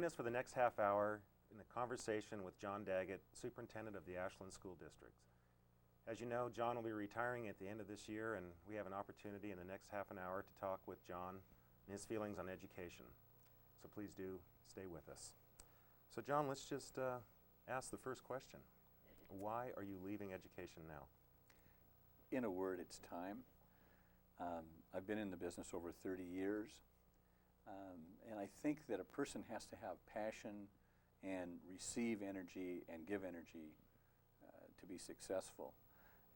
Join us for the next half hour in a conversation with John Daggett, Superintendent of the Ashland School District. As you know, John will be retiring at the end of this year, and we have an opportunity in the next half an hour to talk with John and his feelings on education. So please do stay with us. So John, let's just ask the first question. Why are you leaving education now? In a word, it's time. I've been in the business over 30 years, and I think that a person has to have passion and receive energy and give energy to be successful.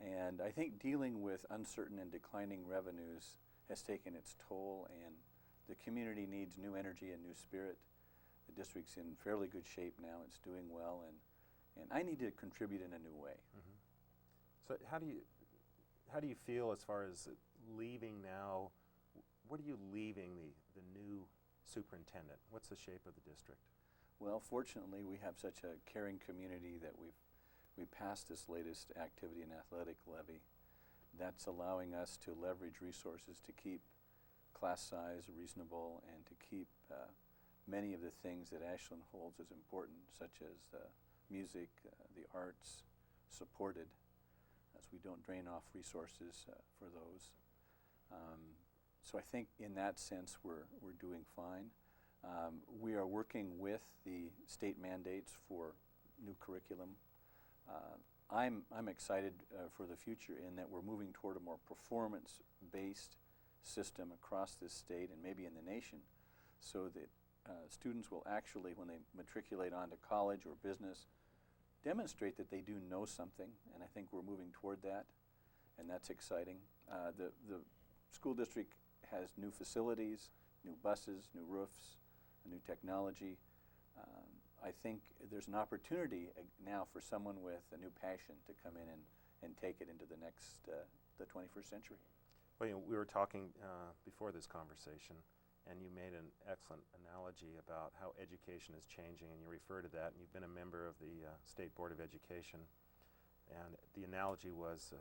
And I think dealing with uncertain and declining revenues has taken its toll, and the community needs new energy and new spirit. The district's in fairly good shape now. It's doing well, and I need to contribute in a new way. Mm-hmm. So how do you feel as far as leaving now? What are you leaving the new superintendent? What's the shape of the district? Well, fortunately, we have such a caring community that we passed this latest activity and athletic levy. That's allowing us to leverage resources to keep class size reasonable and to keep many of the things that Ashland holds as important, such as music, the arts, supported, as we don't drain off resources for those. So I think in that sense we're doing fine. We are working with the state mandates for new curriculum. I'm excited for the future in that we're moving toward a more performance-based system across this state and maybe in the nation, so that students will actually, when they matriculate onto college or business, demonstrate that they do know something, and I think we're moving toward that, and that's exciting. The school district has new facilities, new buses, new roofs, new technology. I think there's an opportunity now for someone with a new passion to come in and take it into the next, the 21st century. Well, you know, we were talking before this conversation, and you made an excellent analogy about how education is changing, and you refer to that, and you've been a member of the State Board of Education, and the analogy was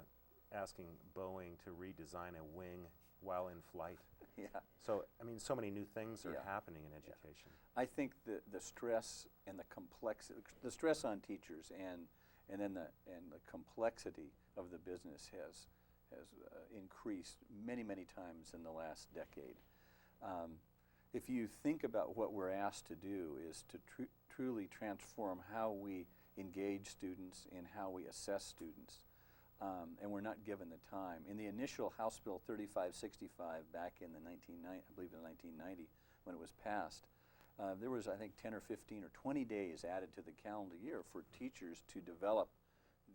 asking Boeing to redesign a wing while in flight. Yeah. So, I mean, so many new things are happening in education. Yeah. I think the stress and the complexity, the stress on teachers and then the complexity of the business has increased many times in the last decade. If you think about what we're asked to do is to truly transform how we engage students and how we assess students, and we're not given the time. In the initial House Bill 3565 back in the 1990, when it was passed, there was, I think, 10 or 15 or 20 days added to the calendar year for teachers to develop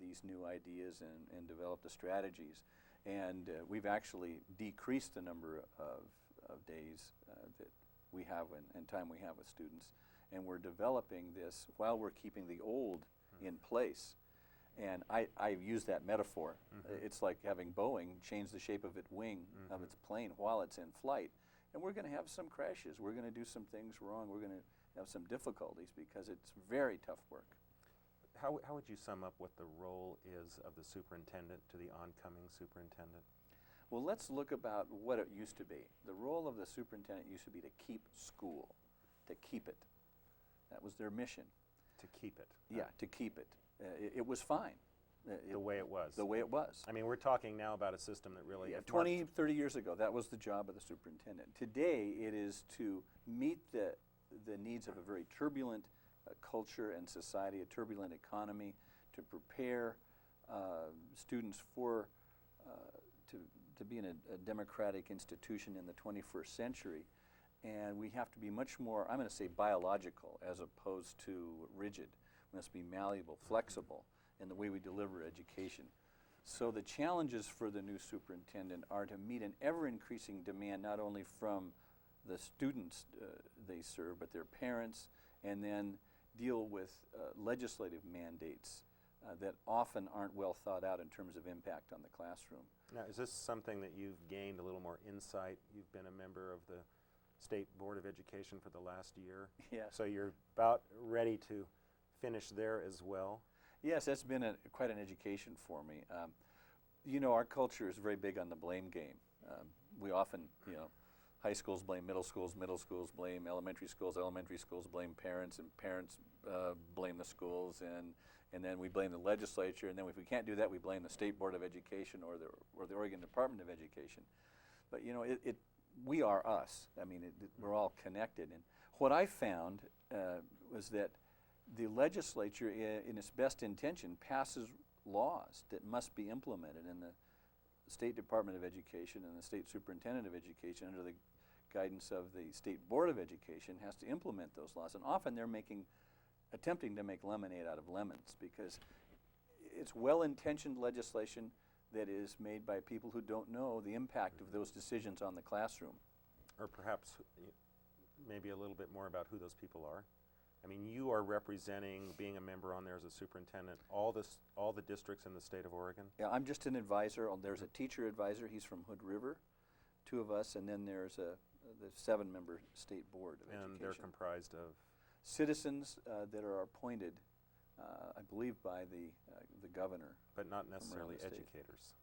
these new ideas and develop the strategies. And we've actually decreased the number of days that we have and time we have with students. And we're developing this while we're keeping the old in place. And I use that metaphor. It's like having Boeing change the shape of its wing, of its plane while it's in flight. And we're going to have some crashes. We're going to do some things wrong. We're going to have some difficulties because it's very tough work. How would you sum up what the role is of the superintendent to the oncoming superintendent? Well, let's look about what it used to be. The role of the superintendent used to be to keep school, to keep it. That was their mission. To keep it. Yeah, to keep it. It was fine. The way it was. The way it was. I mean, we're talking now about a system that really... 20, 30 years ago, that was the job of the superintendent. Today, it is to meet the needs of a very turbulent culture and society, a turbulent economy, to prepare students for to be in a democratic institution in the 21st century. And we have to be much more, I'm going to say, biological as opposed to rigid. We must be malleable, flexible in the way we deliver education. So the challenges for the new superintendent are to meet an ever-increasing demand not only from the students they serve, but their parents, and then deal with legislative mandates that often aren't well thought out in terms of impact on the classroom. Now, is this something that you've gained a little more insight? You've been a member of the State Board of Education for the last year. Yes. So you're about ready to finish there as well? Yes, that's been quite an education for me. You know, our culture is very big on the blame game. We often, high schools blame middle schools blame elementary schools blame parents, and parents blame the schools, and then we blame the legislature, and then if we can't do that, we blame the State Board of Education or the Oregon Department of Education. But you know, we are us. I mean, we're all connected. And what I found was that the legislature, in its best intention, passes laws that must be implemented, and the State Department of Education and the State Superintendent of Education, under the guidance of the State Board of Education, has to implement those laws. And often they're attempting to make lemonade out of lemons, because it's well-intentioned legislation that is made by people who don't know the impact of those decisions on the classroom. Or perhaps maybe a little bit more about who those people are. I mean, you are representing, being a member on there as a superintendent, all the districts in the state of Oregon? Yeah, I'm just an advisor. There's a teacher advisor. He's from Hood River, 2 of us, and then there's the 7-member State Board of Education. And they're comprised of? Citizens that are appointed, I believe, by the governor. But not necessarily educators?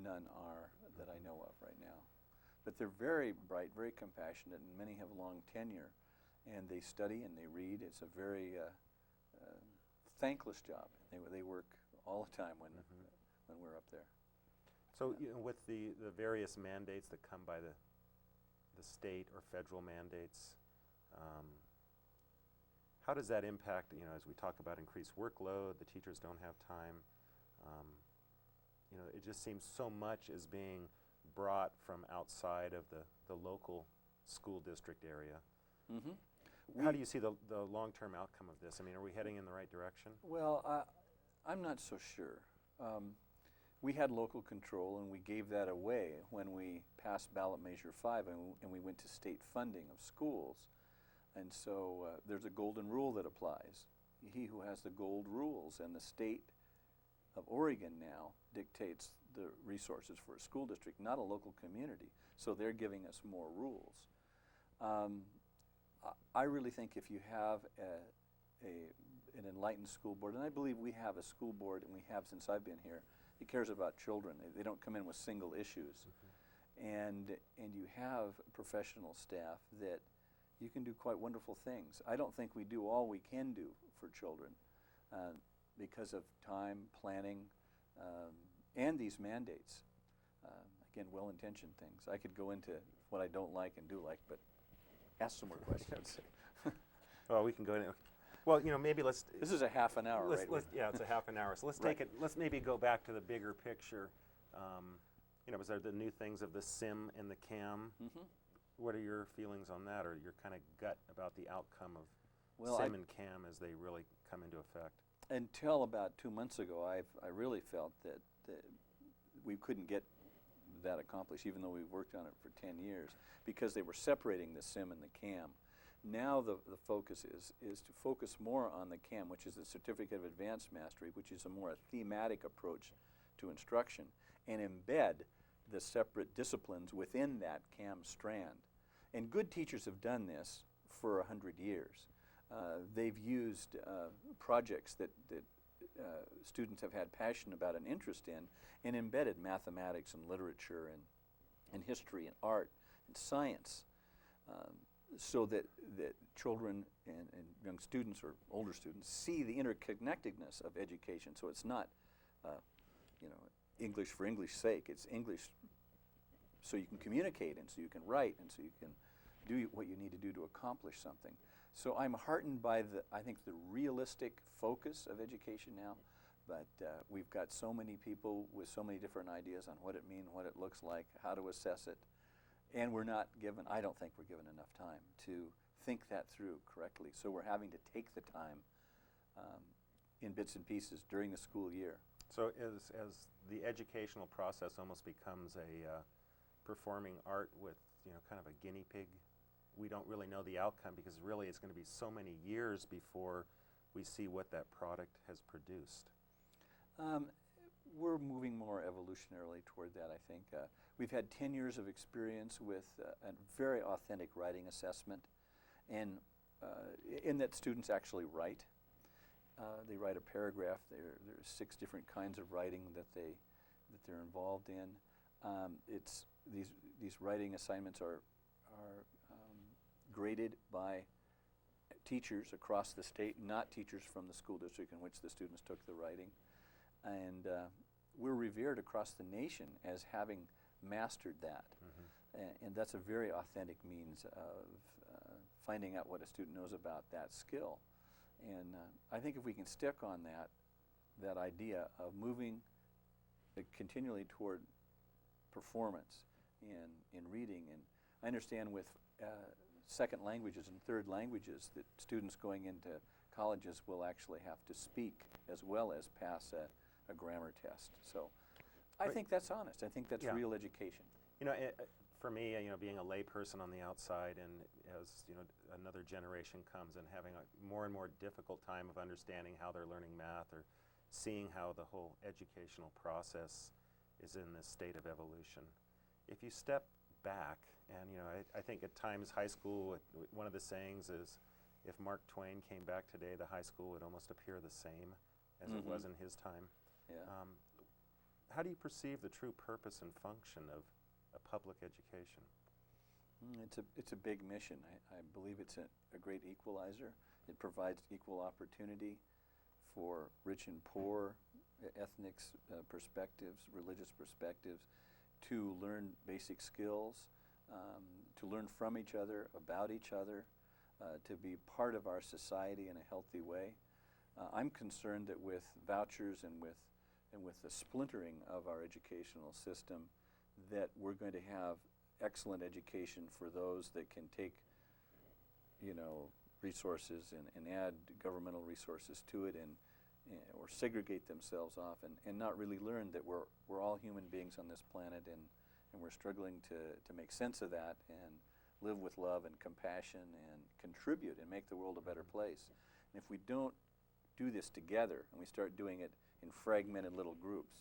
None are that I know of right now. But they're very bright, very compassionate, and many have long tenure. And they study and they read. It's a very thankless job. They work all the time when we're up there. So you know, with the various mandates that come by the state or federal mandates, how does that impact, you know, as we talk about increased workload, the teachers don't have time, you know, it just seems so much is being brought from outside of the local school district area. How do you see the long-term outcome of this? I mean, are we heading in the right direction? Well, I'm not so sure. We had local control, and we gave that away when we passed Ballot Measure 5, and we went to state funding of schools. And so there's a golden rule that applies. He who has the gold rules, and the state of Oregon now dictates the resources for a school district, not a local community. So they're giving us more rules. I really think if you have an enlightened school board, and I believe we have a school board, and we have since I've been here, it cares about children. They don't come in with single issues. And you have professional staff that you can do quite wonderful things. I don't think we do all we can do for children because of time, planning, and these mandates. Again, well-intentioned things. I could go into what I don't like and do like, but ask some more questions. Well, we can go into, well, you know, maybe let's. This is a half an hour, right? Yeah, it's a half an hour. So let's take it. Let's maybe go back to the bigger picture. You know, was there the new things of the SIM and the CAM? What are your feelings on that, or your kind of gut about the outcome of SIM and CAM as they really come into effect? Until about 2 months ago, I really felt that we couldn't get that accomplished, even though we've worked on it for 10 years, because they were separating the SIM and the CAM. Now the focus is to focus more on the CAM, which is the Certificate of Advanced Mastery, which is a more thematic approach to instruction, and embed the separate disciplines within that CAM strand. And good teachers have done this for 100 years. They've used projects that students have had passion about and interest in, and embedded mathematics and literature and history and art and science, so that children and young students or older students see the interconnectedness of education. So it's not, you know, English for English sake. It's English so you can communicate, and so you can write, and so you can do what you need to do to accomplish something. So I'm heartened by I think the realistic focus of education now, but we've got so many people with so many different ideas on what it means, what it looks like, how to assess it, and we're not given, I don't think we're given enough time to think that through correctly. So we're having to take the time in bits and pieces during the school year. So as the educational process almost becomes a performing art with, you know, kind of a guinea pig, we don't really know the outcome, because really it's going to be so many years before we see what that product has produced. We're moving more evolutionarily toward that, I think. We've had 10 years of experience with a very authentic writing assessment, and in that students actually write. They write a paragraph. There's 6 different kinds of writing that they're involved in. These writing assignments are graded by teachers across the state, not teachers from the school district in which the students took the writing. And we're revered across the nation as having mastered that. And that's a very authentic means of finding out what a student knows about that skill. And I think if we can stick on that idea of moving continually toward performance in reading, and I understand with second languages and third languages that students going into colleges will actually have to speak as well as pass a grammar test. So I think that's honest. I think that's real education. You know, for me, being a lay person on the outside, and as another generation comes and having a more and more difficult time of understanding how they're learning math or seeing how the whole educational process is in this state of evolution. If you step back, and I think at times high school, one of the sayings is, if Mark Twain came back today, the high school would almost appear the same as it was in his time. Yeah. How do you perceive the true purpose and function of a public education? It's a big mission. I believe it's a great equalizer. It provides equal opportunity for rich and poor, ethnic perspectives, religious perspectives, to learn basic skills, to learn from each other, about each other, to be part of our society in a healthy way. I'm concerned that with vouchers and with the splintering of our educational system, that we're going to have excellent education for those that can take, resources and add governmental resources to it, or segregate themselves off, and not really learn that we're all human beings on this planet, and we're struggling to make sense of that and live with love and compassion and contribute and make the world a better place. And if we don't do this together and we start doing it in fragmented little groups,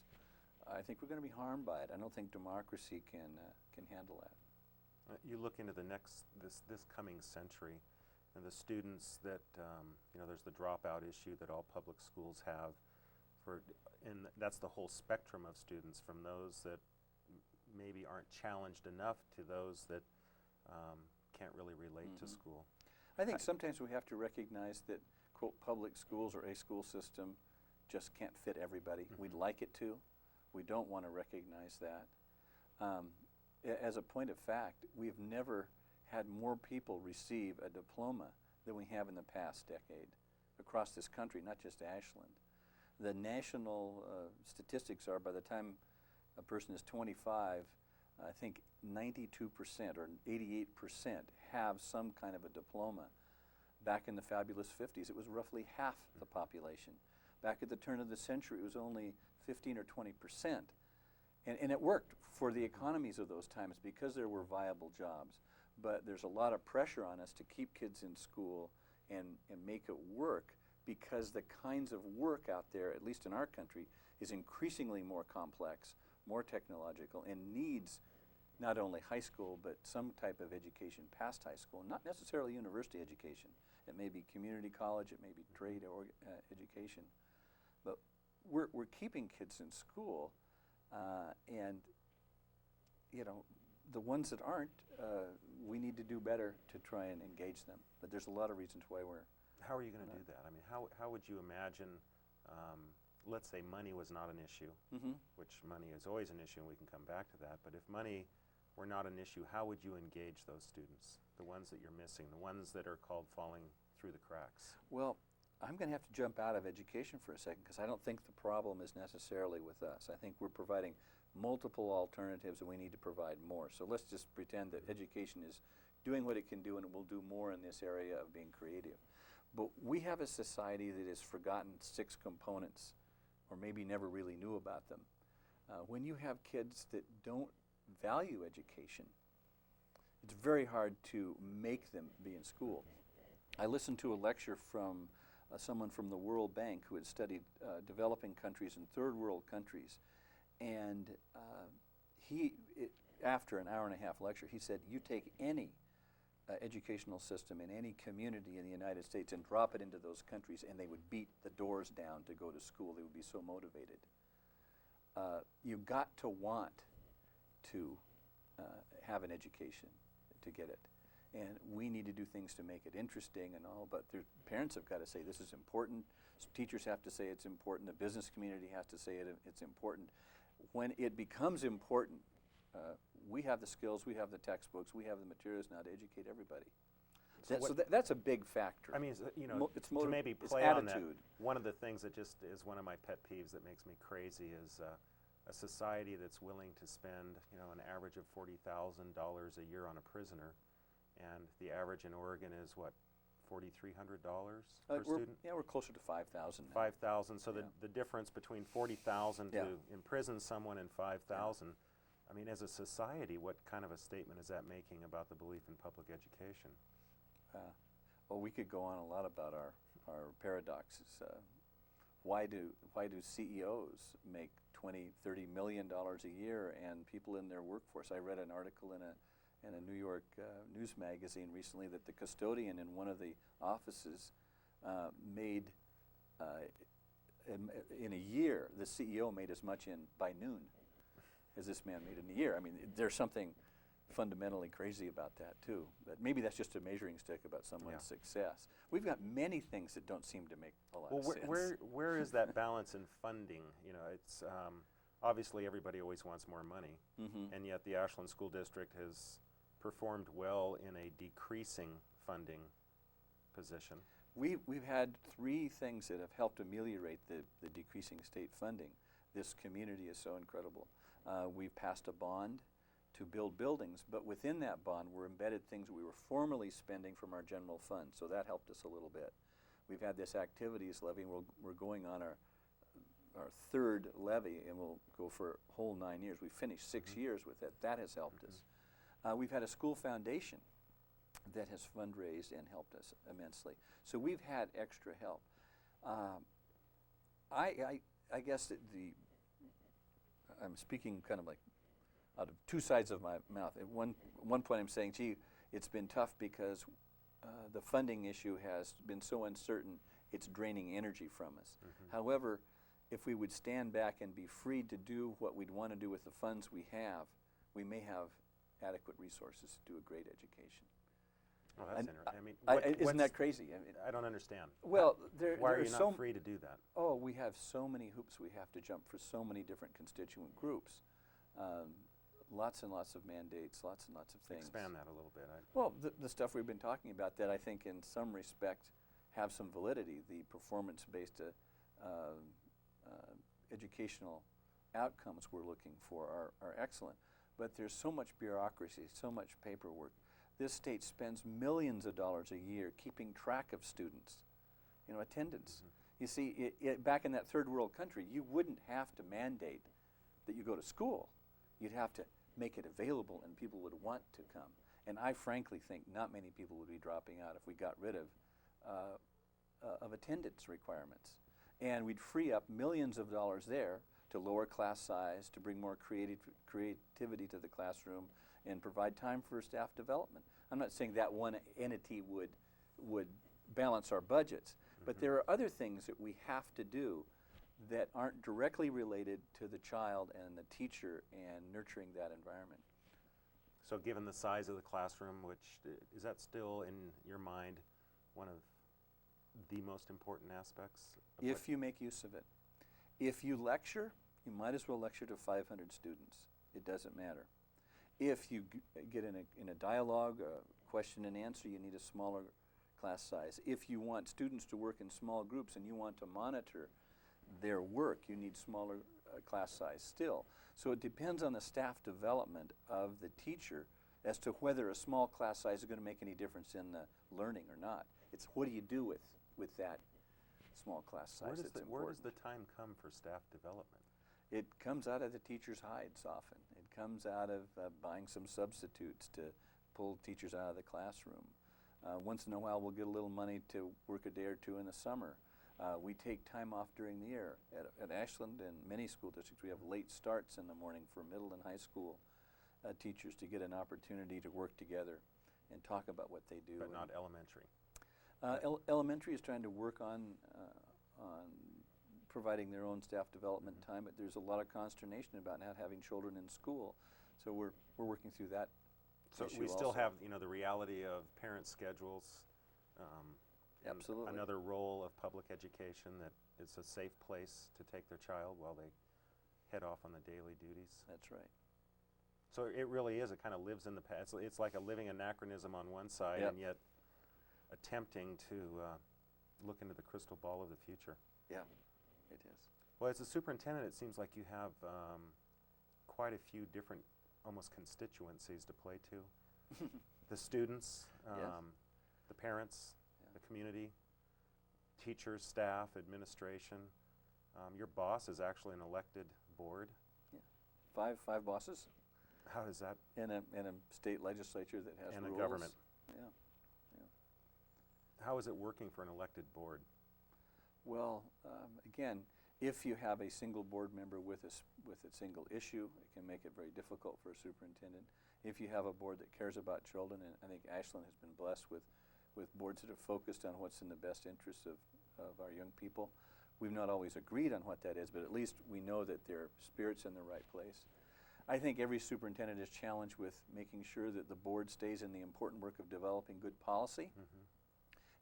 I think we're going to be harmed by it. I don't think democracy can handle that. You look into this coming century, and the students that there's the dropout issue that all public schools have, and that's the whole spectrum of students, from those that maybe aren't challenged enough to those that can't really relate to school. I think sometimes we have to recognize that, quote, public schools or a school system just can't fit everybody. We'd like it to. We don't want to recognize that. As a point of fact, we've never had more people receive a diploma than we have in the past decade across this country, not just Ashland. The national statistics are, by the time a person is 25, I think 92% or 88% have some kind of a diploma. Back in the fabulous 50s, it was roughly half the population. Back at the turn of the century, it was only 15 or 20%. And it worked for the economies of those times because there were viable jobs. But there's a lot of pressure on us to keep kids in school and make it work, because the kinds of work out there, at least in our country, is increasingly more complex, more technological, and needs not only high school, but some type of education past high school, not necessarily university education. It may be community college, it may be trade or education. But we're keeping kids in school, and the ones that aren't, we need to do better to try and engage them. But there's a lot of reasons why we're... How are you going to do that? I mean, how would you imagine, let's say money was not an issue, which money is always an issue, and we can come back to that, but if money were not an issue, how would you engage those students, the ones that you're missing, the ones that are called falling through the cracks? Well, I'm going to have to jump out of education for a second, because I don't think the problem is necessarily with us. I think we're providing multiple alternatives, and we need to provide more. So let's just pretend that education is doing what it can do, and it will do more in this area of being creative. But we have a society that has forgotten 6 components, or maybe never really knew about them. When you have kids that don't value education, it's very hard to make them be in school. I listened to a lecture from someone from the World Bank who had studied developing countries and third world countries, and after an hour and a half lecture, he said, you take any educational system in any community in the United States and drop it into those countries, and they would beat the doors down to go to school. They would be so motivated. You've got to want to have an education, to get it. And we need to do things to make it interesting and all, but parents have got to say this is important. Teachers have to say it's important. The business community has to say it's important. When it becomes important, we have the skills, we have the textbooks, we have the materials now to educate everybody. So that's a big factor. I mean, it's to maybe play on that, one of the things that just is one of my pet peeves that makes me crazy is a society that's willing to spend, an average of $40,000 a year on a prisoner, and the average in Oregon is what, $4,300 per student? Yeah, we're closer to 5,000 now. 5,000. So the difference between 40,000 to imprison someone and 5,000. I mean, as a society, what kind of a statement is that making about the belief in public education? Well, we could go on a lot about our paradoxes. Why do CEOs make $20–30 million a year and people in their workforce? I read an article in a New York news magazine recently that the custodian in one of the offices made in a year, the CEO made as much by noon as this man made in a year. I mean, there's something fundamentally crazy about that too. But maybe that's just a measuring stick about someone's success. We've got many things that don't seem to make a lot of sense. Where is that balance in funding? It's obviously everybody always wants more money, and yet the Ashland School District has performed well in a decreasing funding position. We've had three things that have helped ameliorate the decreasing state funding. This community is so incredible. We've passed a bond to build buildings, but within that bond were embedded things that we were formerly spending from our general fund, so that helped us a little bit. We've had this activities levy, and we're going on our third levy, and we'll go for a whole 9 years. We finished 6 years with it. That has helped us. We've had a school foundation that has fundraised and helped us immensely. So we've had extra help. I guess that I'm speaking kind of like out of two sides of my mouth. At one point I'm saying, gee, it's been tough because the funding issue has been so uncertain, it's draining energy from us. However, if we would stand back and be free to do what we'd want to do with the funds we have, we may have adequate resources to do a great education. Oh, that's interesting. I mean, isn't that crazy? I don't understand. Well, why are you not free to do that? Oh, we have so many hoops we have to jump for so many different constituent groups. Lots and lots of mandates, lots and lots of things. Expand that a little bit. Well, the stuff we've been talking about that I think in some respect have some validity. The performance-based educational outcomes we're looking for are excellent. But there's so much bureaucracy, so much paperwork. This state spends millions of dollars a year keeping track of students, attendance. You see, back in that third world country, you wouldn't have to mandate that you go to school. You'd have to make it available and people would want to come. And I frankly think not many people would be dropping out if we got rid of attendance requirements. And we'd free up millions of dollars there to lower class size, to bring more creativity to the classroom, and provide time for staff development. I'm not saying that one entity would balance our budgets, but there are other things that we have to do that aren't directly related to the child and the teacher and nurturing that environment. So given the size of the classroom, is that still in your mind one of the most important aspects? If you make use of it. If you lecture, you might as well lecture to 500 students. It doesn't matter. If you get in a dialogue, a question and answer, you need a smaller class size. If you want students to work in small groups and you want to monitor their work, you need smaller class size still. So it depends on the staff development of the teacher as to whether a small class size is going to make any difference in the learning or not. It's what do you do with that small class size. Where does the time come for staff development? It comes out of the teachers' hides often. It comes out of buying some substitutes to pull teachers out of the classroom. Once in a while we'll get a little money to work a day or two in the summer. We take time off during the year. At Ashland and many school districts we have late starts in the morning for middle and high school teachers to get an opportunity to work together and talk about what they do. But not elementary. Elementary is trying to work on providing their own staff development time, but there's a lot of consternation about not having children in school. So we're working through that So issue we still also. have, the reality of parent schedules, and Absolutely. another role of public education, that it's a safe place to take their child while they head off on the daily duties. That's right. So it really is, it kind of lives in the past. It's like a living anachronism on one side, Yep. and yet attempting to look into the crystal ball of the future. Yeah, it is. Well, as a superintendent, it seems like you have quite a few different, almost constituencies to play to. The students, Yes. the parents, Yeah. the community, teachers, staff, administration. Your boss is actually an elected board. Yeah. Five bosses How does that, in a state legislature that has and a rules. government, Yeah. how is it working for an elected board? Well, again, if you have a single board member with a single issue, it can make it very difficult for a superintendent. If you have a board that cares about children, and I think Ashland has been blessed with boards that are focused on what's in the best interests of our young people. We've not always agreed on what that is, but at least we know that their spirit's in the right place. I think every superintendent is challenged with making sure that the board stays in the important work of developing good policy,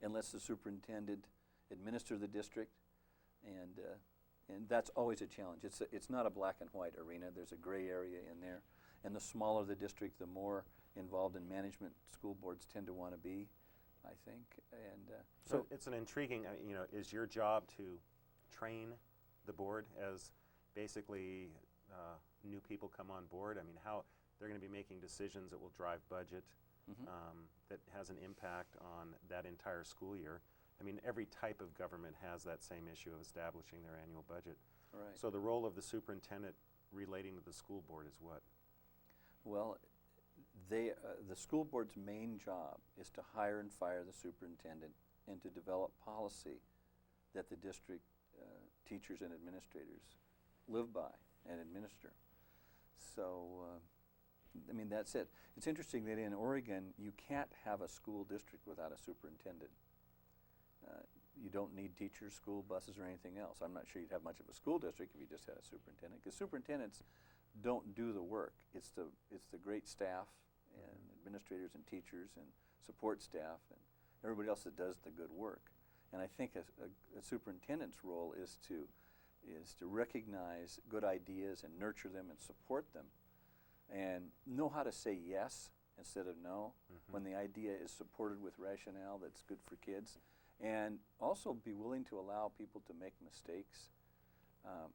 and lets the superintendent administer the district, and that's always a challenge. It's not a black and white arena. There's a gray area in there, and the smaller the district, the more involved in management school boards tend to want to be, I think. And So it's an intriguing, is your job to train the board as basically new people come on board? I mean, how they're going to be making decisions that will drive budget, that has an impact on that entire school year. I mean, every type of government has that same issue of establishing their annual budget. right. So the role of the superintendent relating to the school board is what? Well, the school board's main job is to hire and fire the superintendent and to develop policy that the district teachers and administrators live by and administer. So, I mean, that's it. It's interesting that in Oregon, you can't have a school district without a superintendent. You don't need teachers, school buses, or anything else. I'm not sure you'd have much of a school district if you just had a superintendent, because superintendents don't do the work. It's the great staff and administrators and teachers and support staff and everybody else that does the good work. And I think a superintendent's role is to recognize good ideas and nurture them and support them, and know how to say yes instead of no when the idea is supported with rationale that's good for kids, and also be willing to allow people to make mistakes.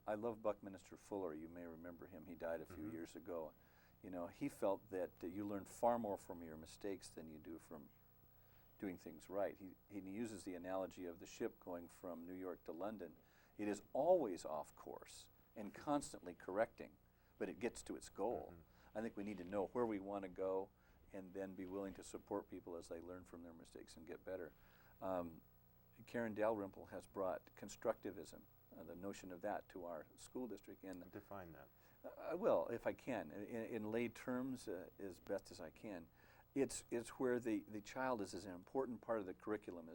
I love Buckminster Fuller. You may remember him. He died a few years ago. You know, he felt that you learn far more from your mistakes than you do from doing things right. He uses the analogy of the ship going from New York to London. It is always off course and constantly correcting, but it gets to its goal. I think we need to know where we want to go and then be willing to support people as they learn from their mistakes and get better. Karen Dalrymple has brought constructivism, the notion of that, to our school district. And Define that. I will, if I can, in lay terms, as best as I can. It's where the child is as an important part of the curriculum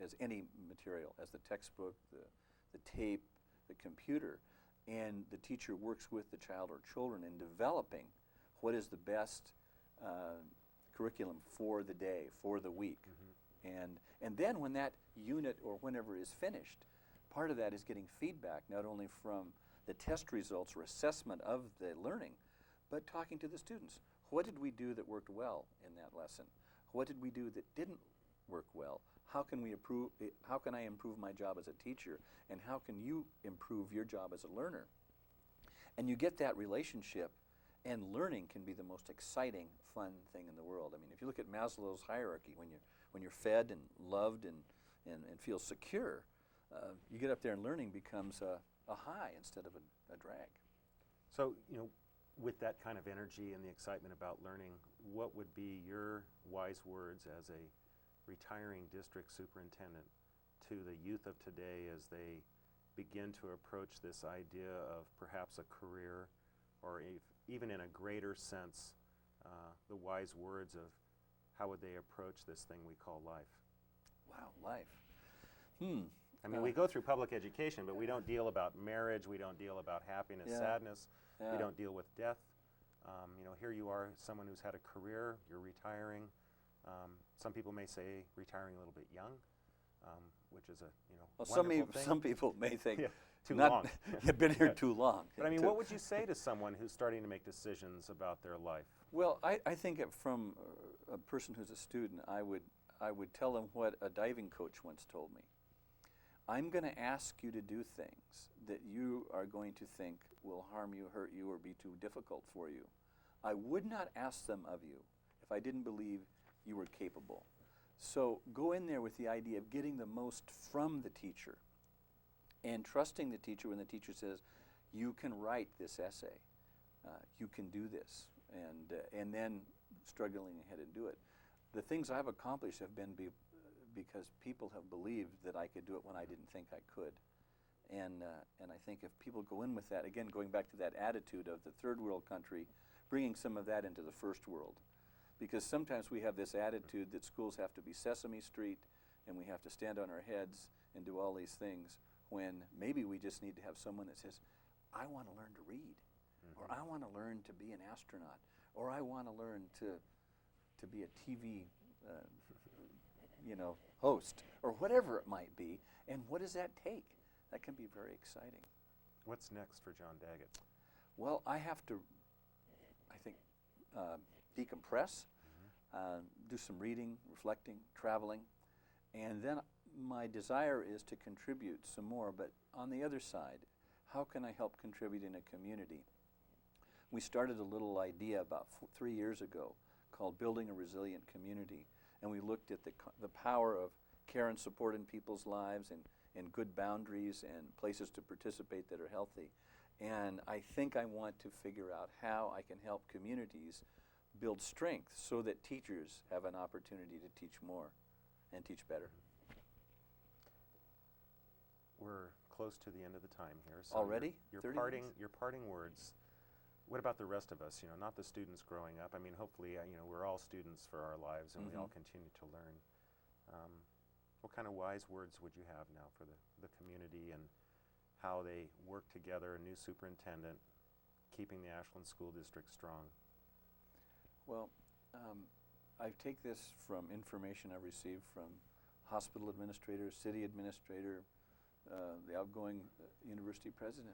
as any material, as the textbook, the tape, the computer, and the teacher works with the child or children in developing what is the best curriculum for the day, for the week. And then when that unit or whenever is finished, part of that is getting feedback, not only from the test results or assessment of the learning, but talking to the students. What did we do that worked well in that lesson? What did we do that didn't work well? How can I improve my job as a teacher, and how can you improve your job as a learner? And you get that relationship, and learning can be the most exciting, fun thing in the world. I mean, if you look at Maslow's hierarchy, when you're fed and loved and feel secure, you get up there and learning becomes a high instead of a drag. So, with that kind of energy and the excitement about learning, what would be your wise words as a retiring district superintendent to the youth of today as they begin to approach this idea of perhaps a career, or even in a greater sense, the wise words of how would they approach this thing we call life? Wow, life. I mean, we go through public education, but we don't deal about marriage, we don't deal about happiness, Yeah. sadness, Yeah. we don't deal with death. You know, here you are, someone who's had a career, you're retiring. Some people may say retiring a little bit young, which is a, you know, Well, wonderful thing. some people may think, Yeah, too not, long. you've been here too long. But I mean, what would you say to someone who's starting to make decisions about their life? Well, I think from a person who's a student, I would tell them what a diving coach once told me. I'm going to ask you to do things that you are going to think will harm you, hurt you, or be too difficult for you. I would not ask them of you if I didn't believe you were capable. So go in there with the idea of getting the most from the teacher and trusting the teacher when the teacher says, you can write this essay, you can do this, and then struggling ahead and do it. The things I've accomplished have been because people have believed that I could do it when I didn't think I could. And I think if people go in with that, again, going back to that attitude of the third world country, bringing some of that into the first world. Because sometimes we have this attitude that schools have to be Sesame Street and we have to stand on our heads and do all these things, when maybe we just need to have someone that says, I want to learn to read, or I want to learn to be an astronaut, or I want to learn to be a TV you know, host, or whatever it might be. And what does that take? That can be very exciting. What's next for John Daggett? Well, I have to, I think, decompress, do some reading, reflecting, traveling, and then my desire is to contribute some more. But on the other side, how can I help contribute in a community? We started a little idea about 3 years ago called Building a Resilient Community, and we looked at the power of care and support in people's lives, and good boundaries and places to participate that are healthy. And I think I want to figure out how I can help communities build strength so that teachers have an opportunity to teach more and teach better. We're close to the end of the time here. So Already? Your 30 parting words. What about the rest of us? You know, not the students growing up. I mean, hopefully, you know, we're all students for our lives, and we all continue to learn. What kind of wise words would you have now for the community and how they work together, a new superintendent, keeping the Ashland School District strong? Well, I take this from information I've received from hospital administrator, city administrator, the outgoing university president.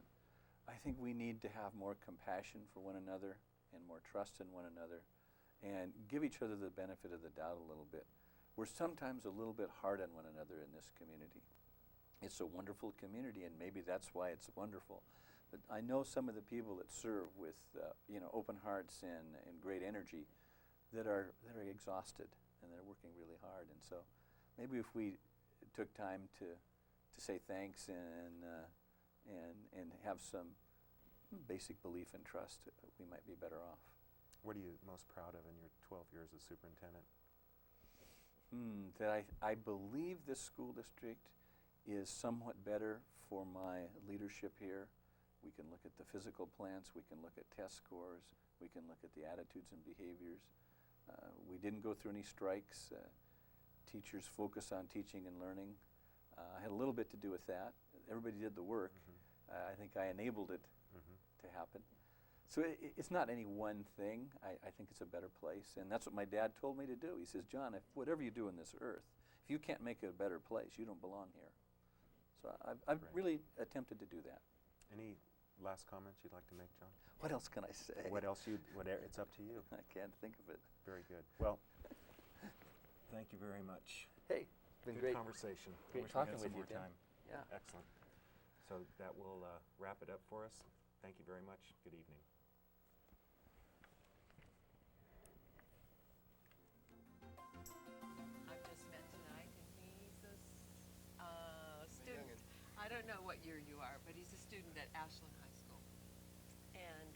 I think we need to have more compassion for one another and more trust in one another and give each other the benefit of the doubt a little bit. We're sometimes a little bit hard on one another in this community. It's a wonderful community, and maybe that's why it's wonderful. But I know some of the people that serve with you know, open hearts and great energy that are exhausted, and they're working really hard. And so maybe if we took time to say thanks and have some basic belief and trust, we might be better off. What are you most proud of in your 12 years as superintendent? That I believe this school district is somewhat better for my leadership here. We can look at the physical plants, we can look at test scores, we can look at the attitudes and behaviors. We didn't go through any strikes. Teachers focus on teaching and learning. I had a little bit to do with that. Everybody did the work. I think I enabled it to happen. So it's not any one thing. I think it's a better place, and that's what my dad told me to do. He says, John, if whatever you do in this earth, if you can't make it a better place, you don't belong here. So I've really attempted to do that. Any last comments you'd like to make, John? What else can I say? What else it's up to you. I can't think of it. Very good. Well, thank you very much. Hey, it's been Good great. conversation. Great I wish talking we had some with you, more Tim. time. Yeah. Excellent. So that will wrap it up for us. Thank you very much. Good evening. I've just met tonight, and he's a student. I don't know what year you are, but he's a student at Ashland High School. And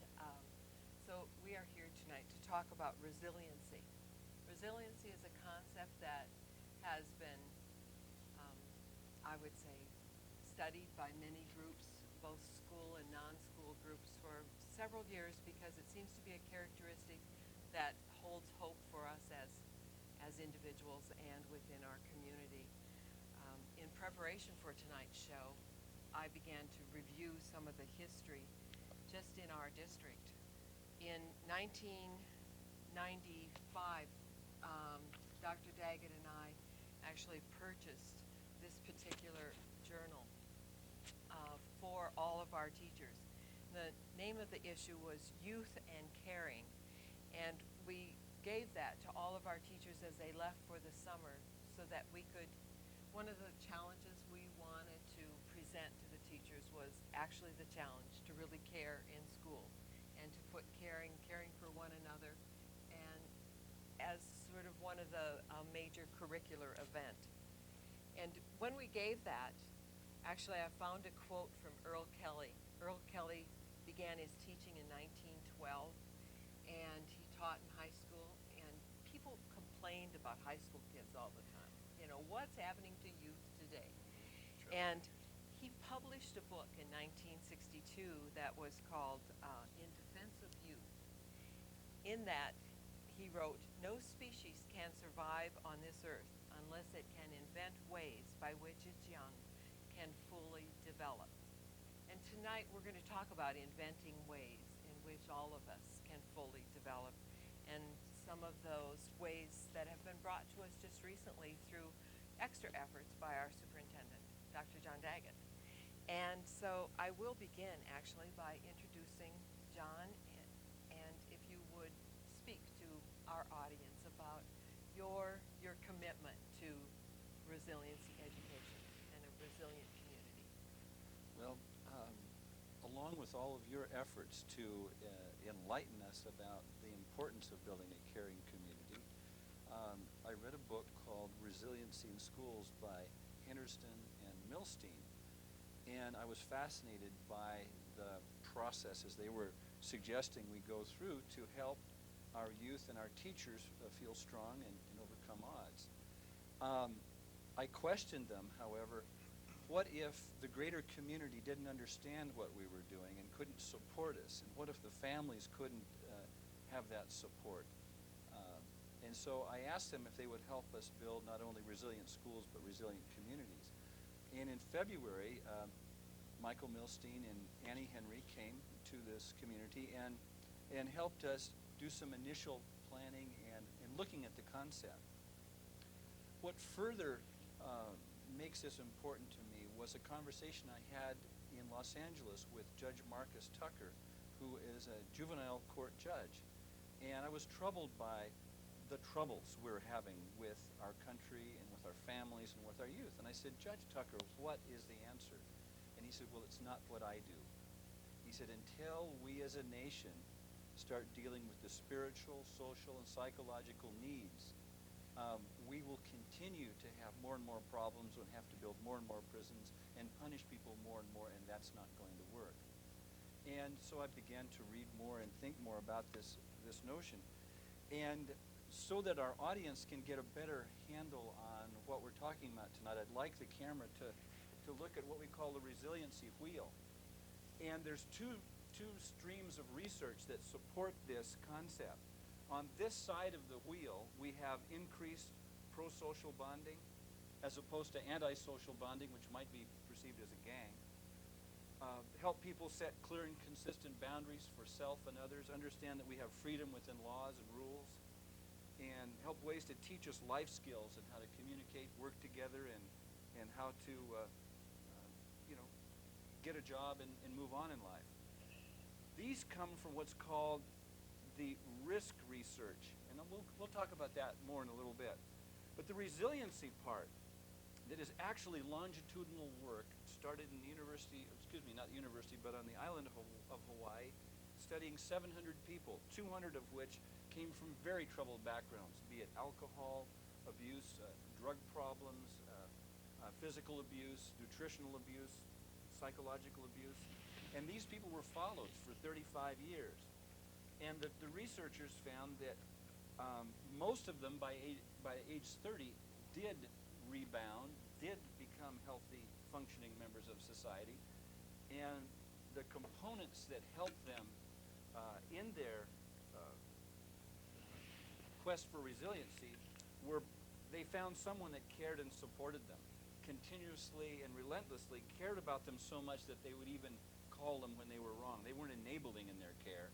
so we are here tonight to talk about resiliency. Resiliency is a concept that has been, I would say, studied by many groups, both school and non-school groups, for several years, because it seems to be a characteristic that holds hope for us as individuals and within our community. In preparation for tonight's show, I began to review some of the history just in our district. in 1995, Dr. Daggett and I actually purchased this particular journal for all of our teachers. The name of the issue was Youth and Caring, and we gave that to all of our teachers as they left for the summer so that we could, one of the challenges we wanted to present to the teachers was actually the challenge to really care in school and to put caring for one another, and as sort of one of the major curricular event. And when we gave that, actually I found a quote from Earl Kelly. Earl Kelly began his teaching in 1912, and he taught in high school, and people complained about high school kids all the time. You know, what's happening to youth today? Sure. And he published a book in 1962 that was called In Defense of Youth. In that, he wrote, "No species can survive on this earth unless it can invent ways by which its young can fully develop." And tonight we're going to talk about inventing ways in which all of us can fully develop, and some of those ways that have been brought to us just recently through extra efforts by our superintendent, Dr. John Daggett. And so I will begin actually by introducing John, and if you would speak to our audience about your commitment to resiliency education and a resilient community. Well, along with all of your efforts to enlighten us about the importance of building a caring community, I read a book called Resiliency in Schools by Henderson and Milstein, and I was fascinated by the processes they were suggesting we go through to help our youth and our teachers feel strong and overcome odds. I questioned them, however. What if the greater community didn't understand what we were doing and couldn't support us? And what if the families couldn't have that support? And so I asked them if they would help us build not only resilient schools but resilient communities. And in February, Michael Milstein and Annie Henry came to this community and helped us do some initial planning and looking at the concept. What further makes this important to me was a conversation I had in Los Angeles with Judge Marcus Tucker, who is a juvenile court judge. And I was troubled by the troubles we're having with our country and with our families and with our youth. And I said, "Judge Tucker, what is the answer?" And he said, "Well, it's not what I do." He said, "Until we as a nation start dealing with the spiritual, social, and psychological needs, we will continue to have more and more problems and have to build more and more prisons and punish people more and more, and that's not going to work." And so I began to read more and think more about this notion. And so that our audience can get a better handle on what we're talking about tonight, I'd like the camera to look at what we call the resiliency wheel. And there's two streams of research that support this concept. On this side of the wheel, we have increased pro-social bonding as opposed to anti-social bonding, which might be perceived as a gang. Help people set clear and consistent boundaries for self and others, understand that we have freedom within laws and rules, and help ways to teach us life skills and how to communicate, work together, and how to get a job and move on in life. These come from what's called the risk research, and we'll talk about that more in a little bit. But the resiliency part, that is actually longitudinal work, started in the but on the island of Hawaii, studying 700 people, 200 of which came from very troubled backgrounds, be it alcohol abuse, drug problems, physical abuse, nutritional abuse, psychological abuse. And these people were followed for 35 years. And the researchers found that most of them by age 30 did rebound, did become healthy, functioning members of society. And the components that helped them in their quest for resiliency were they found someone that cared and supported them, continuously and relentlessly cared about them so much that they would even call them when they were wrong. They weren't enabling in their care.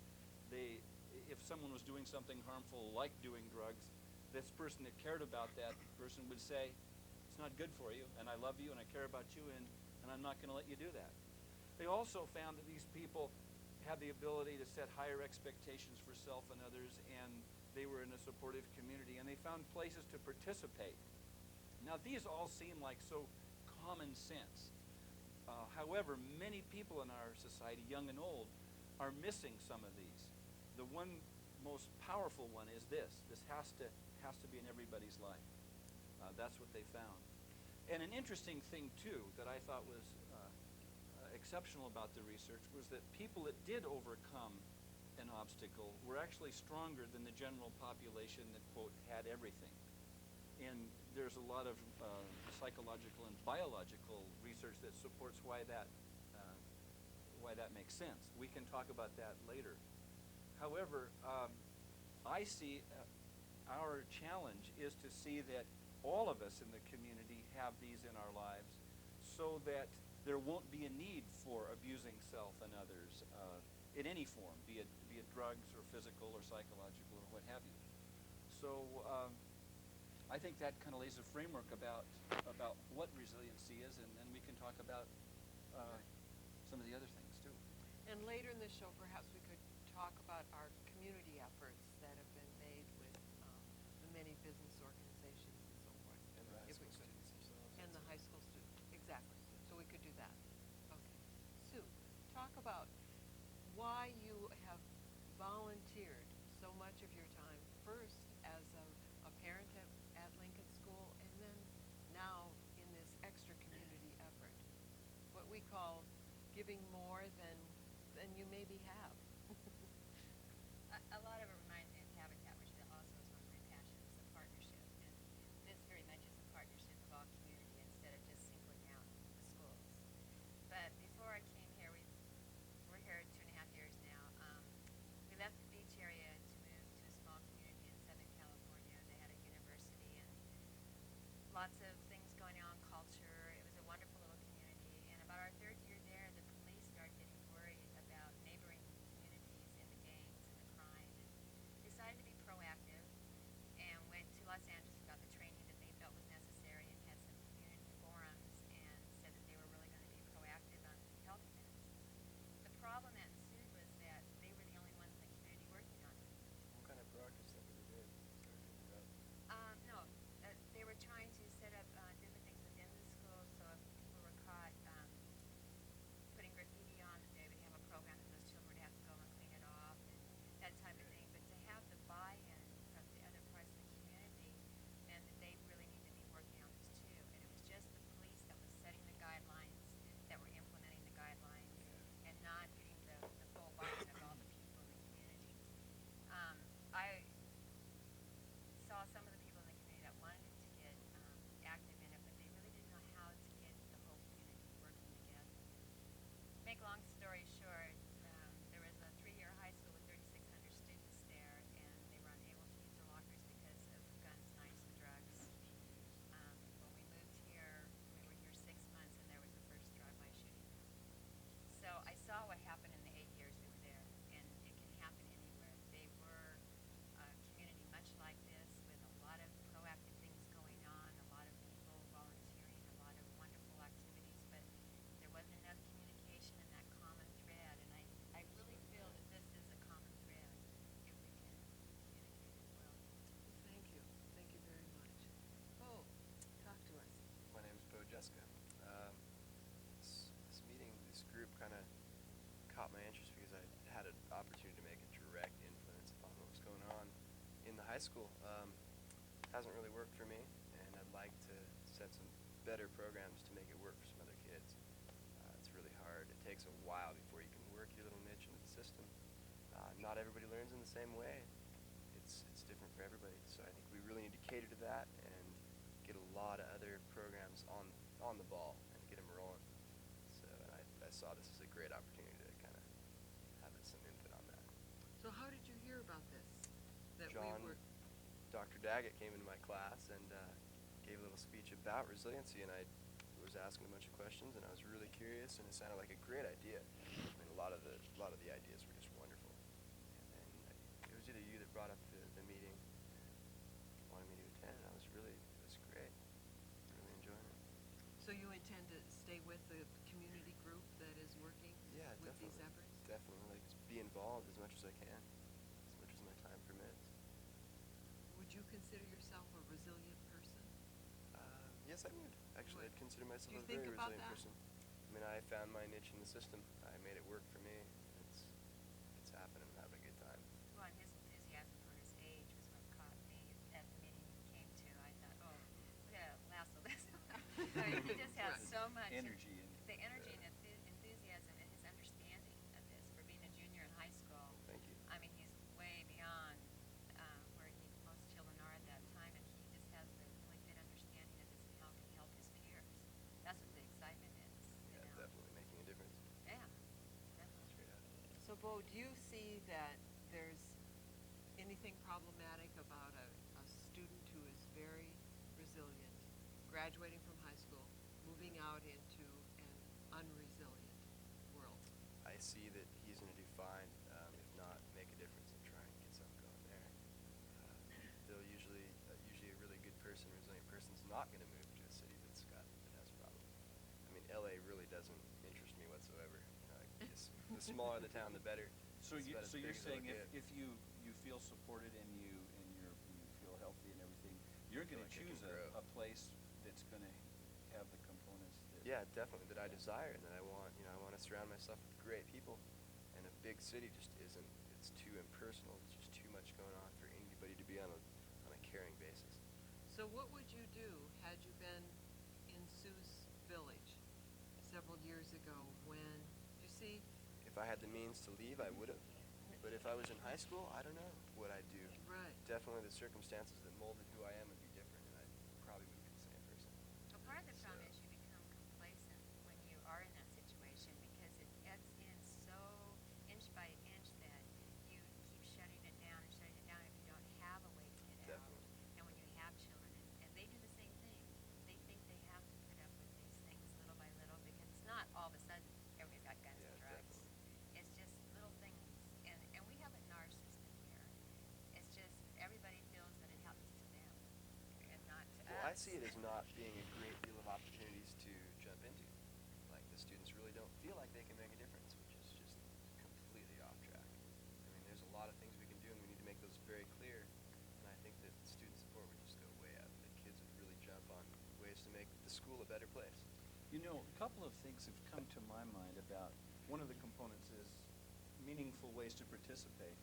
They if someone was doing something harmful like doing drugs, this person that cared about that person would say, it's not good for you, and I love you, and I care about you, and I'm not going to let you do that. They also found that these people had the ability to set higher expectations for self and others, and they were in a supportive community, and they found places to participate. Now, these all seem like so common sense. However, many people in our society, young and old, are missing some of these. The one most powerful one is this. This has to be in everybody's life. That's what they found. And an interesting thing, too, that I thought was exceptional about the research was that people that did overcome an obstacle were actually stronger than the general population that, quote, had everything. And there's a lot of psychological and biological research that supports why that makes sense. We can talk about that later. However, I see our challenge is to see that all of us in the community have these in our lives so that there won't be a need for abusing self and others in any form, be it drugs or physical or psychological or what have you. So I think that kind of lays a framework about what resiliency is, and then we can talk about some of the other things too. And later in the show, perhaps we could talk about our community efforts that have been made with the many business organizations and so forth. And the high If we school could. students themselves. And the high school students, exactly. So we could do that. Okay. Sue, talk about why you have volunteered so much of your time, first as a parent at Lincoln School, and then now in this extra community effort, what we call giving more than you maybe have. A lot of it reminds me of Habitat, which also is one of my passions, the partnership. And this very much is a partnership of all community instead of just singling out the schools. But before I came here, we're here 2.5 years now. We left the beach area to move to a small community in Southern California. They had a university and lots of things going on, culture. It was a wonderful little community. And about our third year there, the police started getting worried about neighboring communities and the gangs and the crime, and decided to be proactive and went to Los Angeles, got the training that they felt was necessary, and had some community forums, and said that they were really going to be proactive on helping us. The problem that ensued was that they were the only ones in the community working on it. What kind of proactive stuff did they do? Sorry to interrupt. No, they were trying to set up different things within the school, so if people were caught putting graffiti on, they would have a program that those children would have to go and clean it off and that type of thing. But to have the buy-in from the other parts of the community meant that they really needed to be working on this too. And it was just the police that was setting the guidelines, that were implementing the guidelines, and not getting the full buy-in of all the people in the community. I saw some of the people in the community that wanted to get active in it, but they really didn't know how to get the whole community working together. Make long story short, there was a 3-year high school with 3,600 students there, and they were unable to use their lockers because of guns, knives, and drugs. When we moved here, we were here 6 months, and there was the first drive-by shooting. So I saw what happened in the 8 years we were there, and it can happen anywhere. They were a community much like this, with a lot of proactive things going on, a lot of people volunteering, a lot of wonderful activities, but there wasn't enough communication and that common thread, and I really feel that this is a common thread if we can communicate as well. Thank you. Thank you very much. Oh, talk to us. My name is Bo Jessica. This meeting, this group kind of caught my interest because I had an opportunity to make a direct influence upon what was going on in the high school. Hasn't really worked for me, and I'd like to set some better programs to make it work for some other kids. It's really hard. It takes a while before you can work your little niche into the system. Not everybody learns in the same way. It's different for everybody. So I think we really need to cater to that and get a lot of other programs on the ball and get them rolling. So I saw this as a great opportunity to kind of have some input on that. So how did you hear about this? That John, we were. Dr. Daggett came into my class and gave a little speech about resiliency, and I was asking a bunch of questions, and I was really curious, and it sounded like a great idea. I mean, a lot of the ideas were just wonderful, and it either you that brought up the meeting, wanted me to attend, and it was great. Really enjoying it. So you intend to stay with the community group that is working Yeah, with these definitely. efforts? Definitely, like, just be involved as much as I can, as much as my time permits. Would you consider yourself a resilient person? Yes, I would. Actually, Would. I'd consider myself Do you a think very about resilient that? person. I mean, I found my niche in the system. I made it work for me. It's happening. I'm having a good time. Well, and his enthusiasm for his age was what caught me at the meeting you came to. I thought, oh, we gotta lasso this. I mean, he just has Right. so much Energy and the energy and enthusiasm and his understanding of this for being a junior in high school. Thank you. I mean, he's way beyond where most children are at that time, and he just has the really good understanding of this and how he can help his peers. That's what the excitement is. Yeah, definitely making a difference. Yeah, definitely. Straight up. So Bo, do you see that there's anything problematic about a student who is very resilient, graduating from high school, moving out into an unresilient world? I see that he's going to do fine, if not make a difference and try and get something going there. They'll usually a really good person, resilient person's not going to move to a city that has problems. I mean, LA really doesn't interest me whatsoever. You know, the smaller the town, the better. So It's about as you're big as it'll saying get. if you feel supported and you feel healthy and everything, you're going to like I can choose grow. a place that's going to have the components that. Yeah, definitely that I desire and that I want. You know, I want to surround myself with great people, and a big city just isn't. It's too impersonal. It's just too much going on for anybody to be on a caring basis. So what would you do had you been in Sue's village several years ago when, you see, If I had the means to leave, I would have. But if I was in high school, I don't know what I'd do. right, Definitely the circumstances that molded who I am would be different, and I'd probably would be the same person. Well, part of the problem So- is you become complacent when you are in that situation because it gets in so inch by inch that you keep shutting it down if you don't have a way to get out. Definitely. And when you have children, and they do the same thing, they think they have to put up with these things little by little because it's not all of a sudden everybody's got guns Yeah, and drugs. definitely. It's just little things, and we have it in our system here. It's just everybody feels that it happens to them and not to Well, I us. see it as not being a great deal of opportunities to jump into. Like, the students really don't feel like they can make a difference, which is just completely off track. I mean, there's a lot of things we can do, and we need to make those very clear. And I think that student support would just go way up. That kids would really jump on ways to make the school a better place. You know, a couple of things have come to my mind about one of the components is meaningful ways to participate.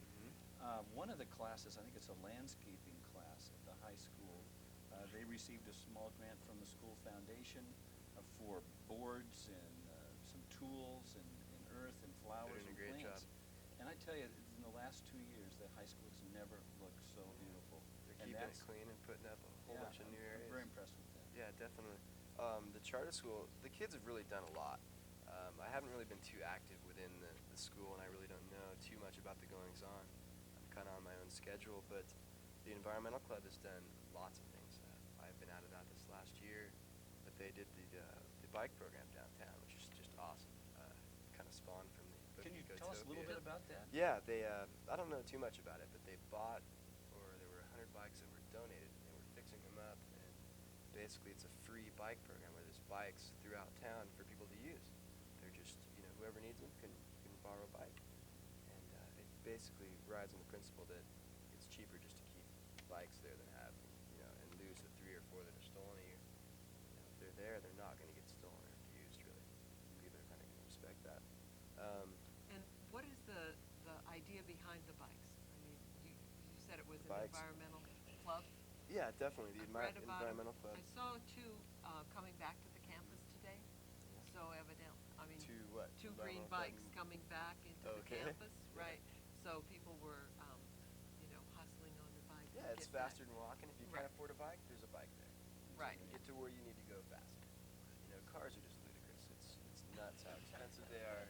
One of the classes, I think it's a landscaping class at the high school. They received a small grant from the school foundation for boards and some tools and earth and flowers doing a and great plants. job. And I tell you, in the last 2 years, the high school has never looked so beautiful. They're And keeping it that's- clean and putting up a whole yeah, bunch of new I'm areas. very impressed with that. Yeah, definitely. The charter school, the kids have really done a lot. I haven't really been too active within the school, and I really don't know too much about the goings-on. I'm kind of on my own schedule, but the environmental club has done lots of things. I've been out of that this last year, but they did the bike program downtown, which is just awesome. Kind of spawned from the book Can you tell us a little bit Ecotopia. about that? Yeah, they. I don't know too much about it, but they bought, or there were 100 bikes that were donated, and they were fixing them up. And basically, it's a free bike program where there's bikes throughout town for people to use. They're just, whoever needs them can borrow a bike. And it basically rides on the principle that it's cheaper just to keep bikes there than have, and lose the 3 or 4 that are stolen a year. If they're there, they're not going to get stolen or abused, really. People are kind of going to respect that. and what is the idea behind the bikes? I mean, you said it was The an bikes? environmental club? Yeah, definitely. The I've read about 'em. environmental club. I saw two coming back to the campus today, so evident, I mean, Two what? two green Environmental club bikes and- coming back into the Okay. campus, Yeah. right? So people were, hustling on their bikes. to Yeah, it's get back. faster than walking. If you Right. can't afford a bike, there's a bike there. Right. Get to where you need to go faster. Cars are just ludicrous. It's nuts how expensive they are.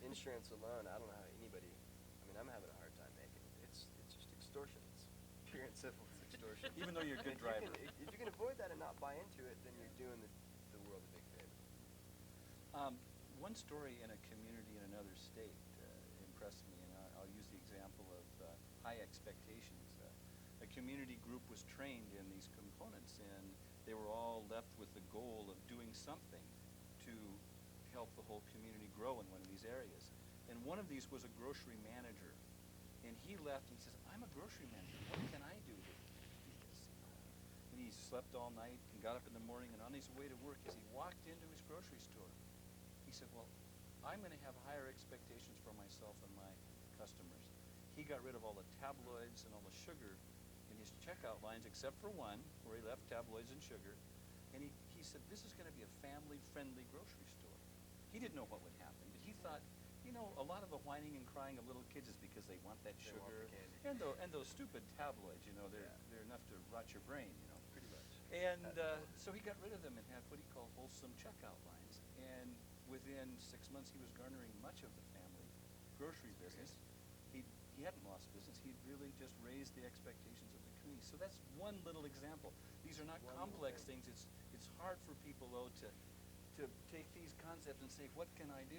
Insurance alone, I don't know how anybody. I mean, I'm having a hard time making it. It's just extortion. It's pure and simple. It's extortion. Even though you're a good And if you driver. if you can avoid that and not buy into it, then you're doing the world a big favor. One story in a community in another state impressed me, and I'll use the example of high expectations. A community group was trained in these components, and they were all left with the goal of doing something to help the whole community grow in one of these areas. And one of these was a grocery manager. And he left and he says, I'm a grocery manager. What can I do to do this? And he slept all night and got up in the morning, and on his way to work, as he walked into his grocery store, he said, well, I'm going to have higher expectations for myself and my customers. He got rid of all the tabloids and all the sugar in his checkout lines, except for one, where he left tabloids and sugar. And he said, this is going to be a family-friendly grocery store. He didn't know what would happen, but he thought, you know, a lot of the whining and crying of little kids is because they want that They sugar. want the candy. And those stupid tabloids, you know, they're enough to rot your brain, you know. Pretty much. And so he got rid of them and had what he called wholesome checkout lines. And within 6 months, he was garnering much of the family grocery business. He hadn't lost business. He'd really just raised the expectations of the community. So that's one little example. These are not One complex little things. It's hard for people, though, to take these concepts and say, what can I do?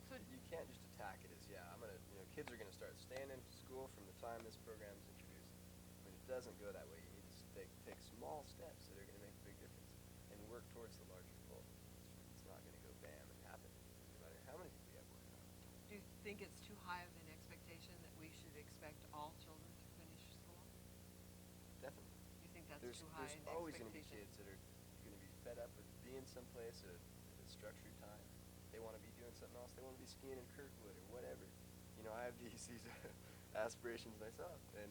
So You can't just attack it as, kids are gonna start staying in school from the time this program is introduced. When it doesn't go that way, you need to take small steps that are gonna make a big difference and work towards the larger goal. It's not gonna go bam and happen, no matter how many people we have working on it. do you think it's too high of an expectation that we should expect all children to finish school? Definitely. You think that's There's too high an always gonna be expectation? kids that are gonna be fed up with being someplace at a structured time. They wanna be doing something else. They wanna be skiing in Kirkwood or whatever. I have these aspirations myself, and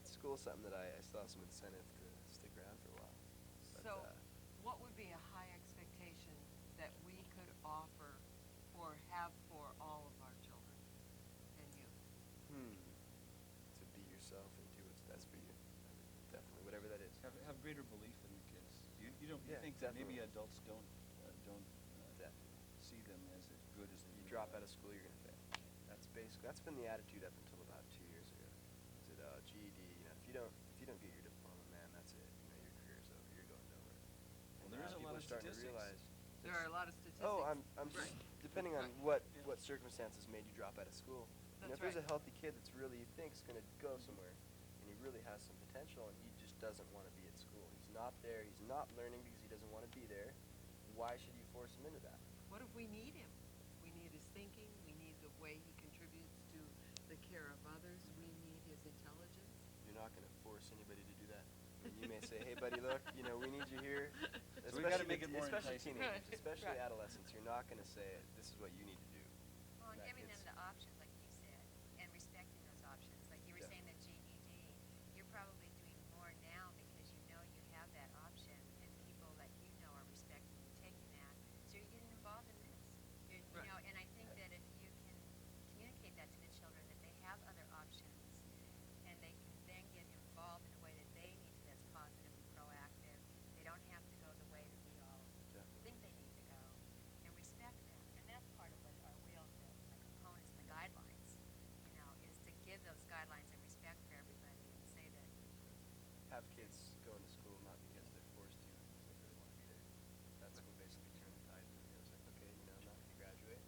school's something that I still have some incentive to stick around for a while. But, So, what would be a high expectation that we could offer or have for all of our children and youth? To be yourself and do what's best for you. Definitely, whatever that is. Have greater belief in the kids. You don't you Yeah, think that maybe definitely. adults don't Definitely. see them as good as they You really drop are. out of school, you're gonna fail. That's been the attitude up until about 2 years ago. Is it GED? If you don't get your diploma, man, that's it. Your career's over. You're going nowhere. Well, there is a People lot are of starting to statistics. realize. There are a lot of statistics. Oh, I'm just Right. depending on Right. what circumstances made you drop out of school. That's If there's right. a healthy kid that's really you think's going to go somewhere, and he really has some potential, and he just doesn't want to be at school. He's not there. He's not learning because he doesn't want to be there. Why should you force him into that? What if we need him? We need his thinking, we need the way he contributes to the care of others, we need his intelligence. You're not going to force anybody to do that. You may say, hey, buddy, look, we need you here. So we gotta make it more especially enticing. teenagers, Right. especially Right. adolescents. You're not going to say, this is what you need to do. Well, and That giving them gets- the options, like you said, and respecting those options. Like you were Yeah. saying that GED, you're probably doing more now because you know you have that option, and people that you know are respecting you taking that. So you're getting involved in this. Right. And I think that if you can communicate that to the children, that they have other options, and they can then get involved in a way that they need to, that's positive and proactive. They don't have to go the way that we all Definitely. think they need to go, and respect that. And that's part of what our wheels, the components, the guidelines, is to give those guidelines and respect for everybody and say that, Have kids going to school not because they're forced to, because they really want to be there. That's what basically turned the tide for me. I was like, okay, I'm not going to graduate,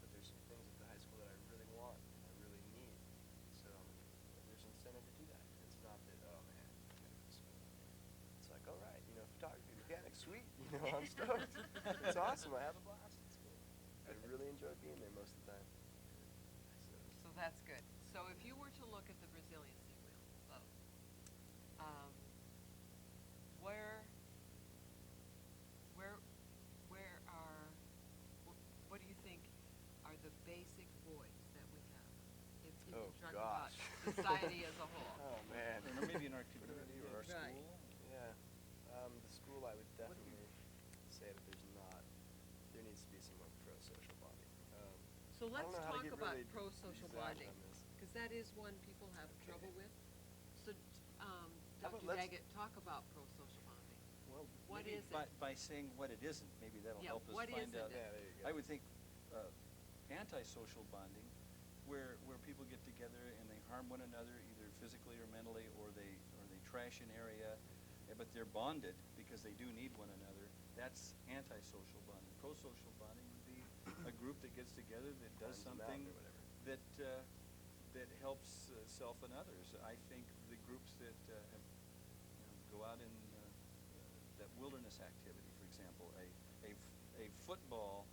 but there's some things at the high school that I really want and I really need. So there's incentive to do that. It's not that, oh man, I gotta go to school. It's like, all right, photography, mechanics, sweet. I'm stoked. It's awesome. I have a blast at school. I really enjoy being there most of the time. So that's good. So if you were to look at the resiliency wheel, where are, what do you think are the basic voids that we have? If you Oh, can talk about gosh. society as a whole. Oh man. Or maybe in our community or our Right. school. Yeah, the school I would definitely say that there needs to be some more pro-social bonding. So I let's don't know how to talk get about really pro-social exact bonding, on this. because that is one people have Okay. trouble with. So, How about Dr. let's- Daggett, talk about pro-social bonding. Well, What maybe is it? by saying what it isn't, maybe that'll Yeah, help us what find isn't out. it? Yeah, there you go. I would think antisocial bonding, where people get together and they harm one another either physically or mentally, or they trash an area, but they're bonded because they do need one another. That's antisocial bonding. Pro-social bonding would be a group that gets together that does Climbs a mountain something or whatever. that that helps self and others. I think the groups that go out in that wilderness activity, for example, a football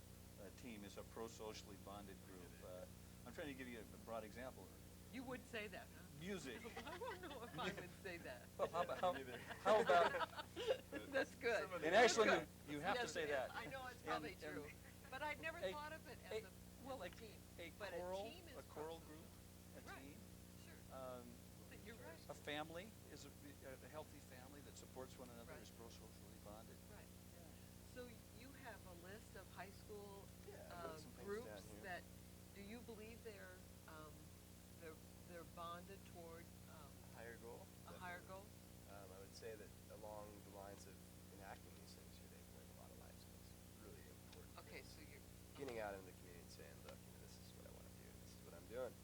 team is a pro-socially bonded group. I'm trying to give you a broad example. You would say that, huh? Music. I don't know if I would say that. Well, how about That's good. in That's Ashland, good. you have to Yes, say it is. that. I know it's And- probably and true, but I'd never a- thought of it as well, a team. a But choral, a team is choral pro-social. group, a Right. team. Sure. Um, But you're right. A family is a healthy family that supports one another Right. is pro-socially bonded. Right. So you have a list of high school Yeah, I wrote some things groups down here. that, do you believe they're bonded toward Higher goal. a higher definitely. goal? I would say that along the lines of enacting these things here, they've learned a lot of life skills. Really important. Okay, things. so you're. Getting out into the community and saying, look, this is what I want to do. This is what I'm doing.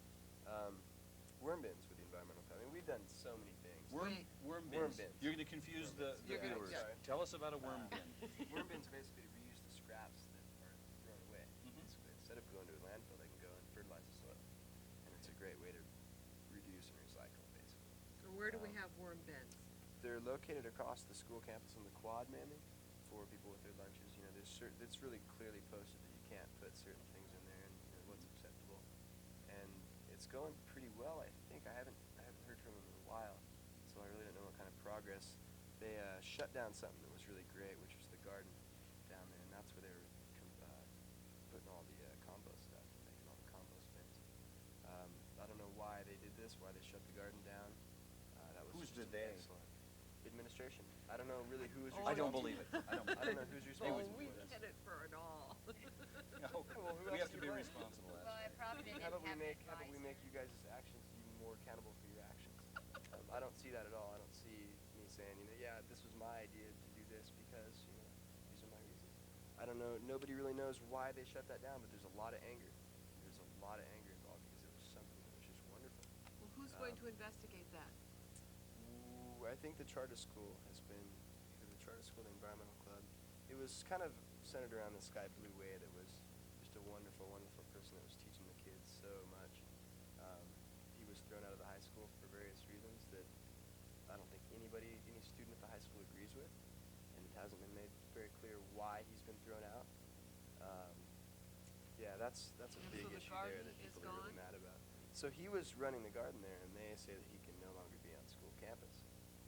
Worm bins with the environmental club. I mean, we've done so many things. Wait. Worm Worm bins. bins. You're going to confuse the You're gonna- viewers. yeah. Tell us about a worm bin. Worm bins basically reuse the scraps that are thrown away. Mhm. Basically, instead of going to a landfill, they can go and fertilize the soil, and it's a great way to reduce and recycle, basically. So where do we Um, have worm bins? They're located across the school campus on the quad, mainly for people with their lunches. You know, it's really clearly posted that you can't put certain things in there and what's acceptable. And it's going pretty well, I think. I haven't heard from them in a while, so I really don't know what kind of progress. They shut down something that was really great, which was the garden down there, and that's where they were putting all the compost stuff, making all the compost bins. I don't know why they did this, why they shut the garden down. That was Who's just the they? excellent. Administration. I don't know really who is Oh, I don't responsible. believe it. I don't I don't know who's Oh, responsible we for this. get it for it all. No, Well, who we else have to do be you blame? responsible. That's Well, right. it probably didn't How have about an we make advisor. you guys' actions even more accountable for your actions? I don't see that at all. I don't see me saying, yeah, this was my idea to do this because, these are my reasons. I don't know. Nobody really knows why they shut that down, but there's a lot of anger. There's a lot of anger involved because it was something that was just wonderful. Well, who's going to investigate that? Ooh, I think the charter school has been, either the charter school or the environmental club. It was kind of centered around this guy, Blue Way, that was just a wonderful, wonderful person that was teaching the kids so much. He was thrown out of the high school for various reasons that I don't think any student at the high school agrees with, and it hasn't been made very clear why he's been thrown out. Yeah, that's a And big so the issue there garden that is people are really gone? mad about. So he was running the garden there, and they say that he can no longer be on school campus,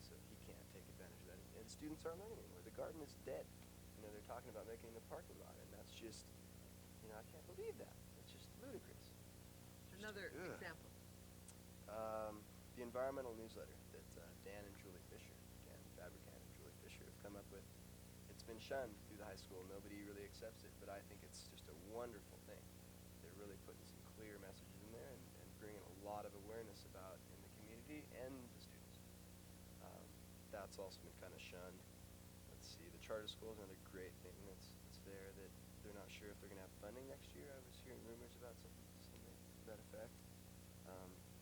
so he can't take advantage of that. And students aren't learning anymore. The garden is dead. They're talking about making it a parking lot, and that's just, I can't believe that. It's just ludicrous. Just, Another ugh. example. The environmental newsletter that Dan Fabricant and Julie Fisher have come up with. It's been shunned through the high school. Nobody really accepts it, but I think it's just a wonderful thing. They're really putting some clear messages in there and bringing a lot of awareness about in the community and the students. That's also been kind of shunned. Let's see, the charter school is another great thing that's there that they're not sure if they're going to have funding next year. I was hearing rumors about something to that effect.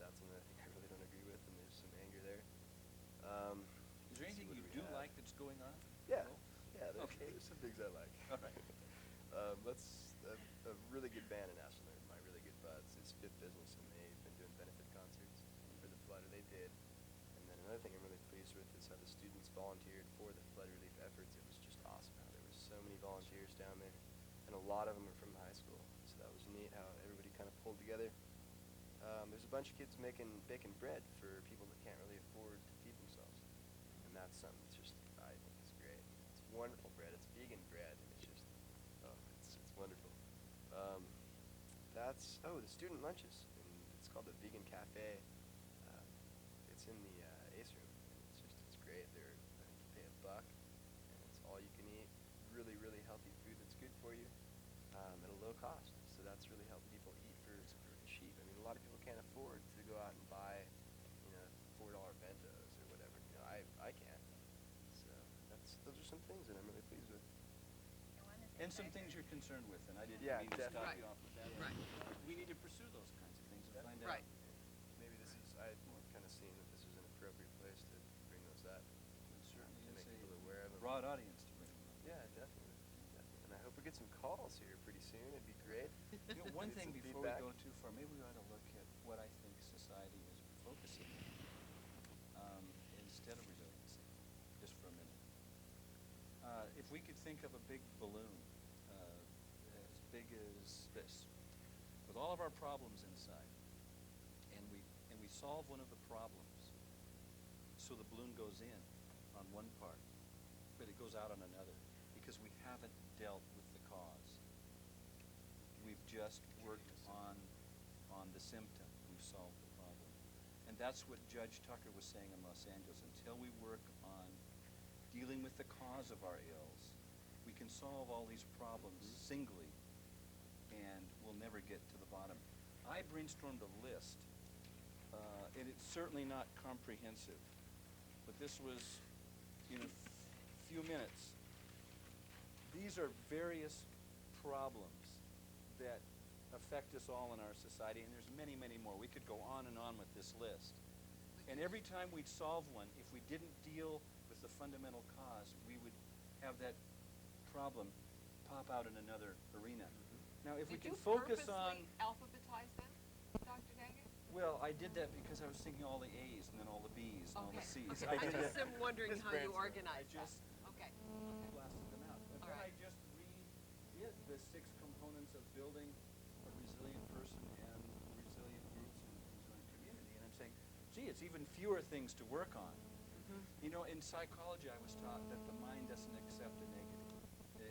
That's another thing I really don't agree with, and there's some anger there. Is there anything you do like that's going on? Yeah, No? yeah. Okay. There's some things I like. All right. That's a really good band in Ashland. They're my really good buds. It's Fifth Business, and they've been doing benefit concerts for the flood, or they did. And then another thing I'm really pleased with is how the students volunteered for the flood relief efforts. It was just awesome how there were so many volunteers down there, and a lot of them are from the high school. So that was neat how everybody kind of pulled together. There's a bunch of kids baking bread for people that can't really afford to feed themselves, and that's something that's just I think is great. It's wonderful bread. It's vegan bread, and it's just it's wonderful. The student lunches, and it's called the Vegan Cafe. It's in the Ace Room, and it's great. I think you pay $1, and it's all you can eat. Really, really healthy food that's good for you at a low cost. So that's really helping people eat for cheap. I mean, a lot of people can't afford to go out and buy, $4 bentos or whatever. I can't. So those are some things that I'm really pleased with. And one of the And some I things heard- you're concerned with, and I didn't Yeah, mean to stop definitely. you off with that. Right. We need to pursue those kinds of things and find out. Right. Maybe I've kind of seen that this is an appropriate place to bring those up. It certainly To is make people aware of a them. broad audience to bring them up. Yeah, definitely. And I hope we get some calls here pretty soon. It'd be great. One Get thing some before we feedback. go too far, maybe we ought to look at what I think society is focusing instead of resiliency, just for a minute. If we could think of a big balloon as big as this, with all of our problems inside, and we solve one of the problems, so the balloon goes in on one part, but it goes out on another, because we haven't dealt with the cause. We've just worked on the symptom. We've solved the problem. And that's what Judge Tucker was saying in Los Angeles. Until we work on dealing with the cause of our ills, we can solve all these problems singly, and we'll never get to the bottom. I brainstormed a list, and it's certainly not comprehensive, but this was in a few minutes. These are various problems that affect us all in our society, and there's many, many more. We could go on and on with this list. And every time we'd solve one, if we didn't deal with the fundamental cause, we would have that problem pop out in another arena. Now, if we can focus on... Did you purposely alphabetize them, Dr. Daggett? Well, I did that because I was thinking all the A's and then all the B's and all the C's. Okay. I I did just that. am wondering His how you brainstorm. organize I just that. Okay. blasted them out. And All then right. I just redid the 6 components of building a resilient person and resilient groups and resilient community. And I'm saying, gee, it's even fewer things to work on. You know, in psychology, I was taught that the mind doesn't accept a negative.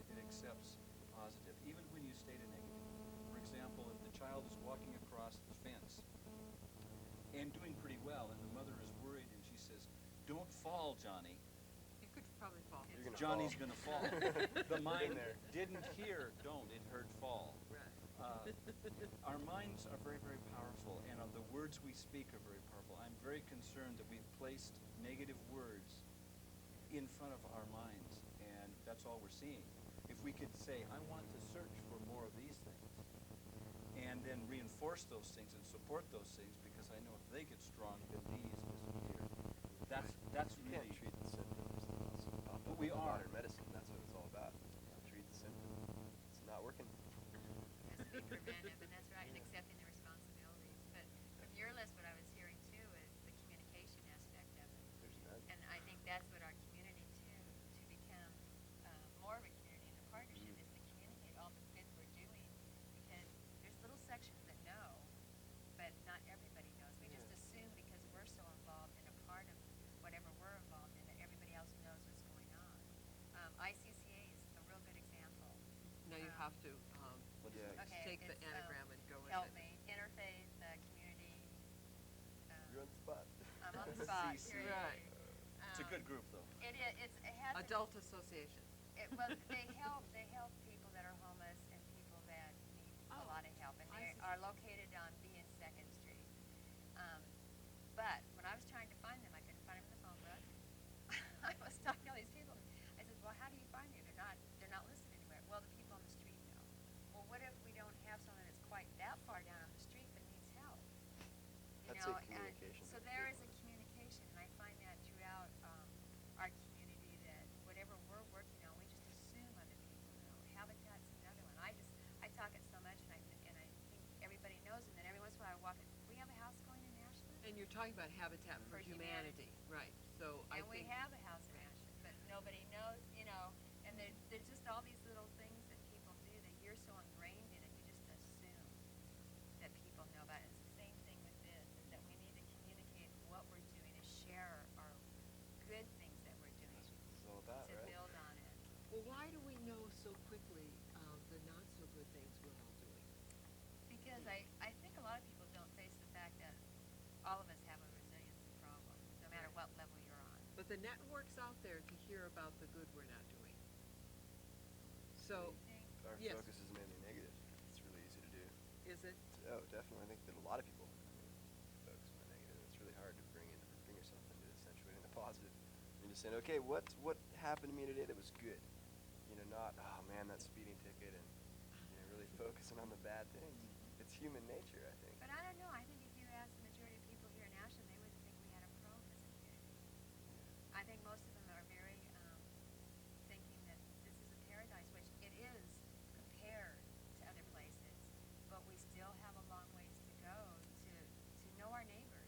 It accepts the positive, even when you state a negative. For example, if the child is walking across the fence and doing pretty well, and the mother is worried, and she says, "Don't fall, Johnny." You could probably fall. You're gonna Johnny's fall. gonna fall. The mind there. didn't hear "don't," it heard "fall." Right. Our minds are very, very powerful, and the words we speak are very powerful. I'm very concerned that we've placed negative words in front of our minds, and that's all we're seeing. If we could say, I want to search for more of these things, and then reinforce those things and support those things, because I know if they get strong, then these disappear. That's You can't really... treat the symptoms. That's pop But up we in are. modern medicine. That's what it's all about. Treat the symptom. It's not working. It has to be preventive, and that's right, and accepting the responsibilities. But from your list, what I was hearing too is the communication aspect of it. There's none. And I think that's what our community too, to become more of a community and a partnership, is to communicate all the good we're doing. Because there's little sections that know, but not everybody knows. We just assume because we're so involved in a part of whatever we're involved in that everybody else knows what's going on. ICCA is a real good example. Now you have to Yeah. Okay, take the it's, anagram and go with help it. me. Interfaith, community. You're on the spot. I'm on the spot. CC. Here it Right. is. It's a good group, though. It is. It has. Adult Association. Well, they help people that are homeless and people that need a Oh, lot of help, and I they see. are located on B and Second Street. But when I was trying to find them, I couldn't find them in the phone book. I was talking to all these people. I said, "Well, how do you find them? They're not listed anywhere." Well, the people on the street know. Well, what if we don't have someone that's quite that far down on the street but needs help? You That's know, a communication. so there is a communication, and I find that throughout our community, that whatever we're working on, we just assume other people know. Habitat's another one. I talk it so much, and I think everybody knows, and then every once in a while I walk it. We have a house going in Ashland, And you're talking about Habitat for For Humanity, right? So I and we think have a house in Ashland, but nobody knows, you know. And there's just all these little things that people do that you're so ingrained in it, you just assume that people know about it. It's the same thing with this, is that we need to communicate what we're doing and share our good things that we're doing That's what this is all about, to right? build on it. well, why do we know so quickly the not so good things we're all doing? Because I think a lot of people don't face the fact that all of us have a resiliency problem, no matter what level you're on. But the network's out there to hear about the good we're not doing. So, I think Our Yes. focus is mainly negative. It's really easy to do. is it? Oh, definitely. I think that a lot of people focus on the negative. It's really hard to bring yourself into accentuating the positive. You're just saying, okay, what happened to me today that was good? You know, not, oh man, that speeding ticket, and really focusing on the bad things. It's human nature, I think. But I don't know. I think if you ask the majority of people here in Ashland, they wouldn't think we had a problem as a community. I think most of them are very thinking that this is a paradise, which it is compared to other places. But we still have a long ways to go to know our neighbors.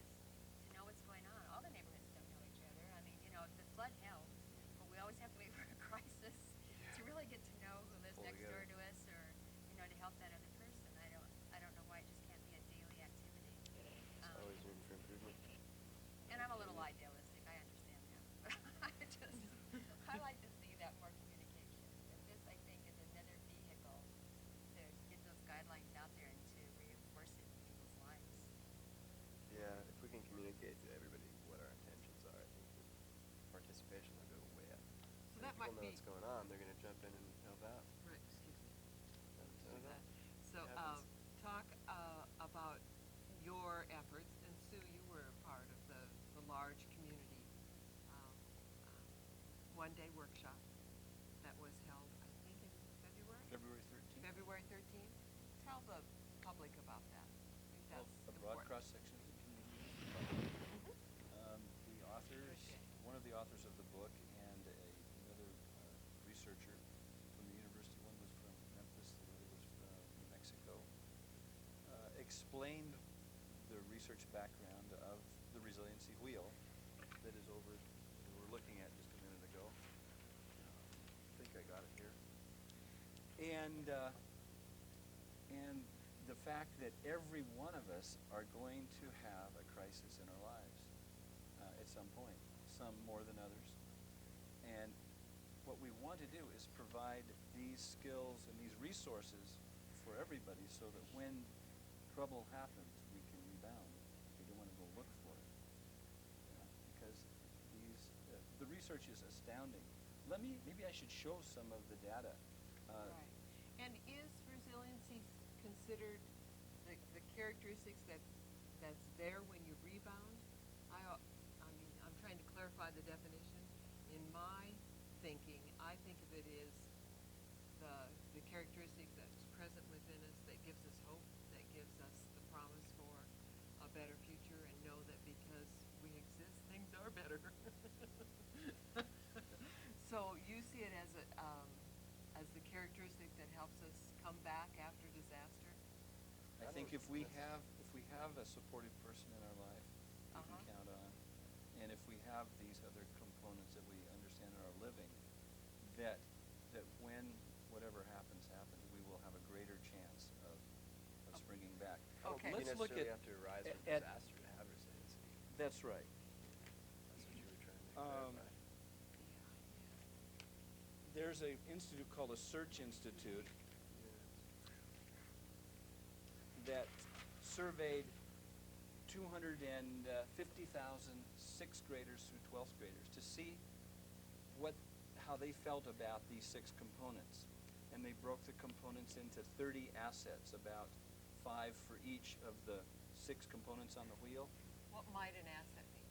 communicate to everybody what our intentions are, I think that participation will go way up. So And that if might people know be, what's going on, they're going to jump in and help out. right, excuse me. So Do that. So, It happens. talk about your efforts, and Sue, you were a part of the large community one-day workshop that was held, I think, in February? February 13th. February 13th? Tell the public about that. I think Well, that's a broad important. cross-section of the community. Mhm. The authors, Appreciate it. one of the authors of the book and another researcher from the university, one was from Memphis, the other was from New Mexico, explained the research background of the resiliency wheel that is over, we were looking at just a minute ago. I think I got it here. And the fact that every one of us are going to have a crisis in our lives at some point, some more than others. And what we want to do is provide these skills and these resources for everybody so that when trouble happens, we can rebound. We don't want to go look for it. Because the research is astounding. Maybe I should show some of the data. Right. And is resiliency considered the characteristics that's there when you rebound? I mean, I'm trying to clarify the definition. In my thinking, I think of it as the characteristic that's present within us that gives us hope, that gives us the promise for a better future, and know that because we exist, things are better. So you see it as the characteristic that helps us come back after disaster? I think if we have a supportive person in our life we Uh-huh. can count on, and if we have these other components that we understand in our living, that when whatever happens, we will have a greater chance of springing back. I don't Okay. think Let's you look necessarily at have to arise from at- disaster to have resiliency. That's right. That's what you were trying to Um, clarify. There's an institute called a Search Institute that surveyed 250,000 sixth graders through 12th graders to see how they felt about these 6 components. And they broke the components into 30 assets, about 5 for each of the 6 components on the wheel. What might an asset be?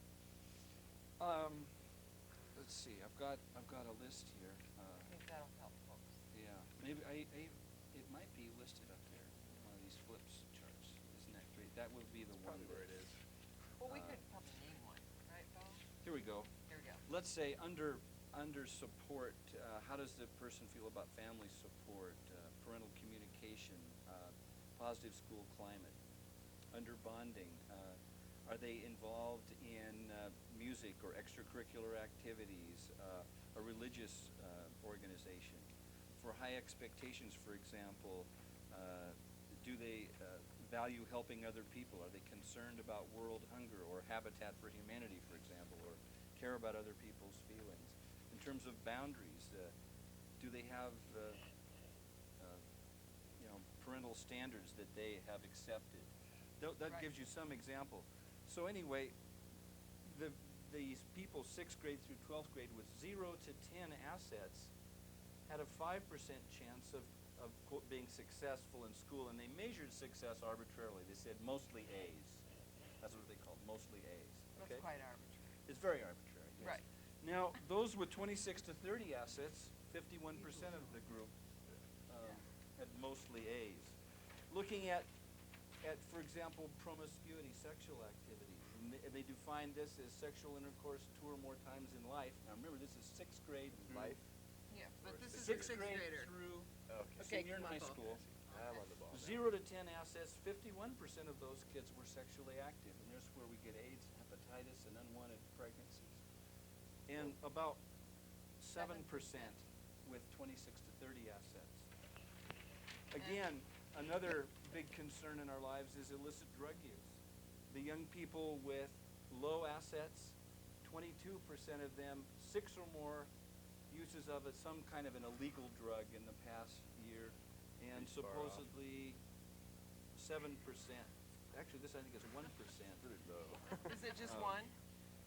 Let's see. I've got a list here. I think that'll help folks. Yeah, maybe it might be listed up there, one of these flips charts. Isn't that great? That would be the one Probably where it is. Well, we Uh, could probably name one, right, Bo? Here we go. Here we go. Let's say under support, how does the person feel about family support, parental communication, positive school climate? Under bonding, are they involved in music or extracurricular activities, a religious organization? For high expectations, for example, do they value helping other people? Are they concerned about world hunger or Habitat for Humanity, for example, or care about other people's feelings? In terms of boundaries, do they have parental standards that they have accepted? That Right. gives you some example. So anyway, these people 6th grade through 12th grade with 0 to 10 assets had a 5% chance of quote, being successful in school, and they measured success arbitrarily. They said mostly A's. That's what they called, mostly A's. That's Okay? quite arbitrary. It's very arbitrary, yes. Right. Now, those with 26 to 30 assets, 51% of the group had mostly A's. Looking at, for example, promiscuity, sexual activity, and they define this as sexual intercourse 2 or more times in life. Now, remember, this is 6th grade through Life? Yeah, Or but this is a sixth 6th grade grader. through Okay. Okay, senior in come on, high Bo. school. I'm on the ball now. 0 to 10 assets, 51% of those kids were sexually active, and there's where we get AIDS, hepatitis, and unwanted pregnancies. And about 7% with 26 to 30 assets. Again, another big concern in our lives is illicit drug use. The young people with low assets, 22% of them, 6 or more uses of some kind of an illegal drug in the past year, and Pretty far off. supposedly 7% actually, this I think is 1%. Pretty low. Is it just Oh. one?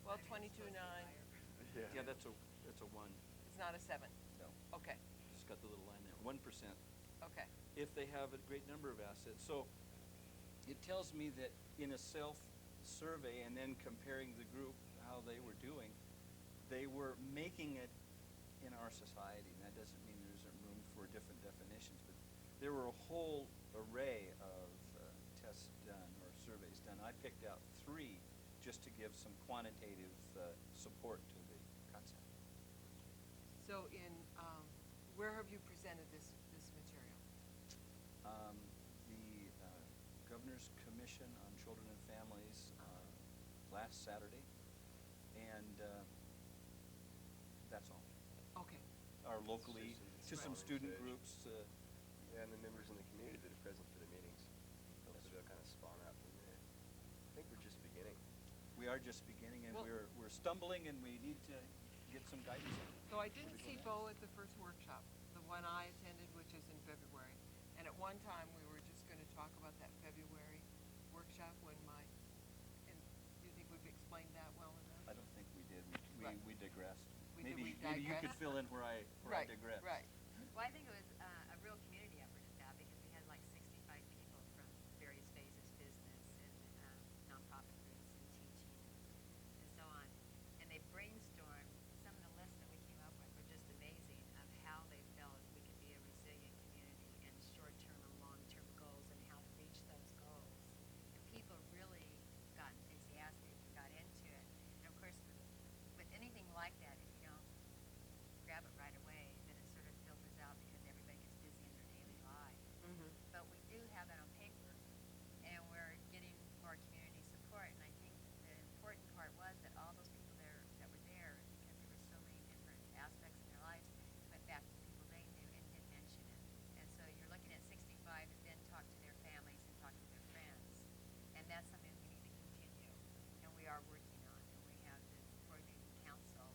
Well, 22.9, Yeah, that's a 1. it's not a 7. No. Okay, Just got the little line there. 1%. okay. If they have a great number of assets. So it tells me that in a self-survey and then comparing the group, how they were doing, they were making it in our society. And that doesn't mean there isn't room for different definitions, but there were a whole array of tests done or surveys done. I picked out 3 just to give some quantitative support to the concept. So where have you presented this material? The Governor's Commission on Children and Families last Saturday, and that's all. Okay, Or locally, Just to some smaller student stage. groups. Yeah, and the members in the community that are present for the meetings. So they'll kind of spawn out from there. I think we're just beginning. We are just beginning, and Well- we're stumbling, and we need to get some guidance. so I didn't see Bo at the first workshop, the one I attended, which is in February. And at one time, we were just gonna talk about that February workshop and do you think we've explained that well enough? I don't think we did. Right. We digressed. We Maybe you digressed? could fill in where I Right, digressed. right. Well, I think it was a real community effort at that because we had like 65 people from various phases, business and nonprofit groups and teaching and so on. And they brainstormed, some of the lists that we came up with were just amazing of how they felt we could be a resilient community and short-term and long-term goals and how to reach those goals. And people really got enthusiastic and got into it. And of course, with anything like that, if you don't grab it right away, then it sort of filters out because everybody gets busy in their daily lives. Mm-hmm. But we do have that on paper, and we're getting more community support. And I think the important part was that all those people that were there, because there were so many different aspects in their lives, went back to people they knew and did mention it. And so you're looking at 65 that then talk to their families and talk to their friends, and that's something we need to continue, and we are working on. And we have the coordinating council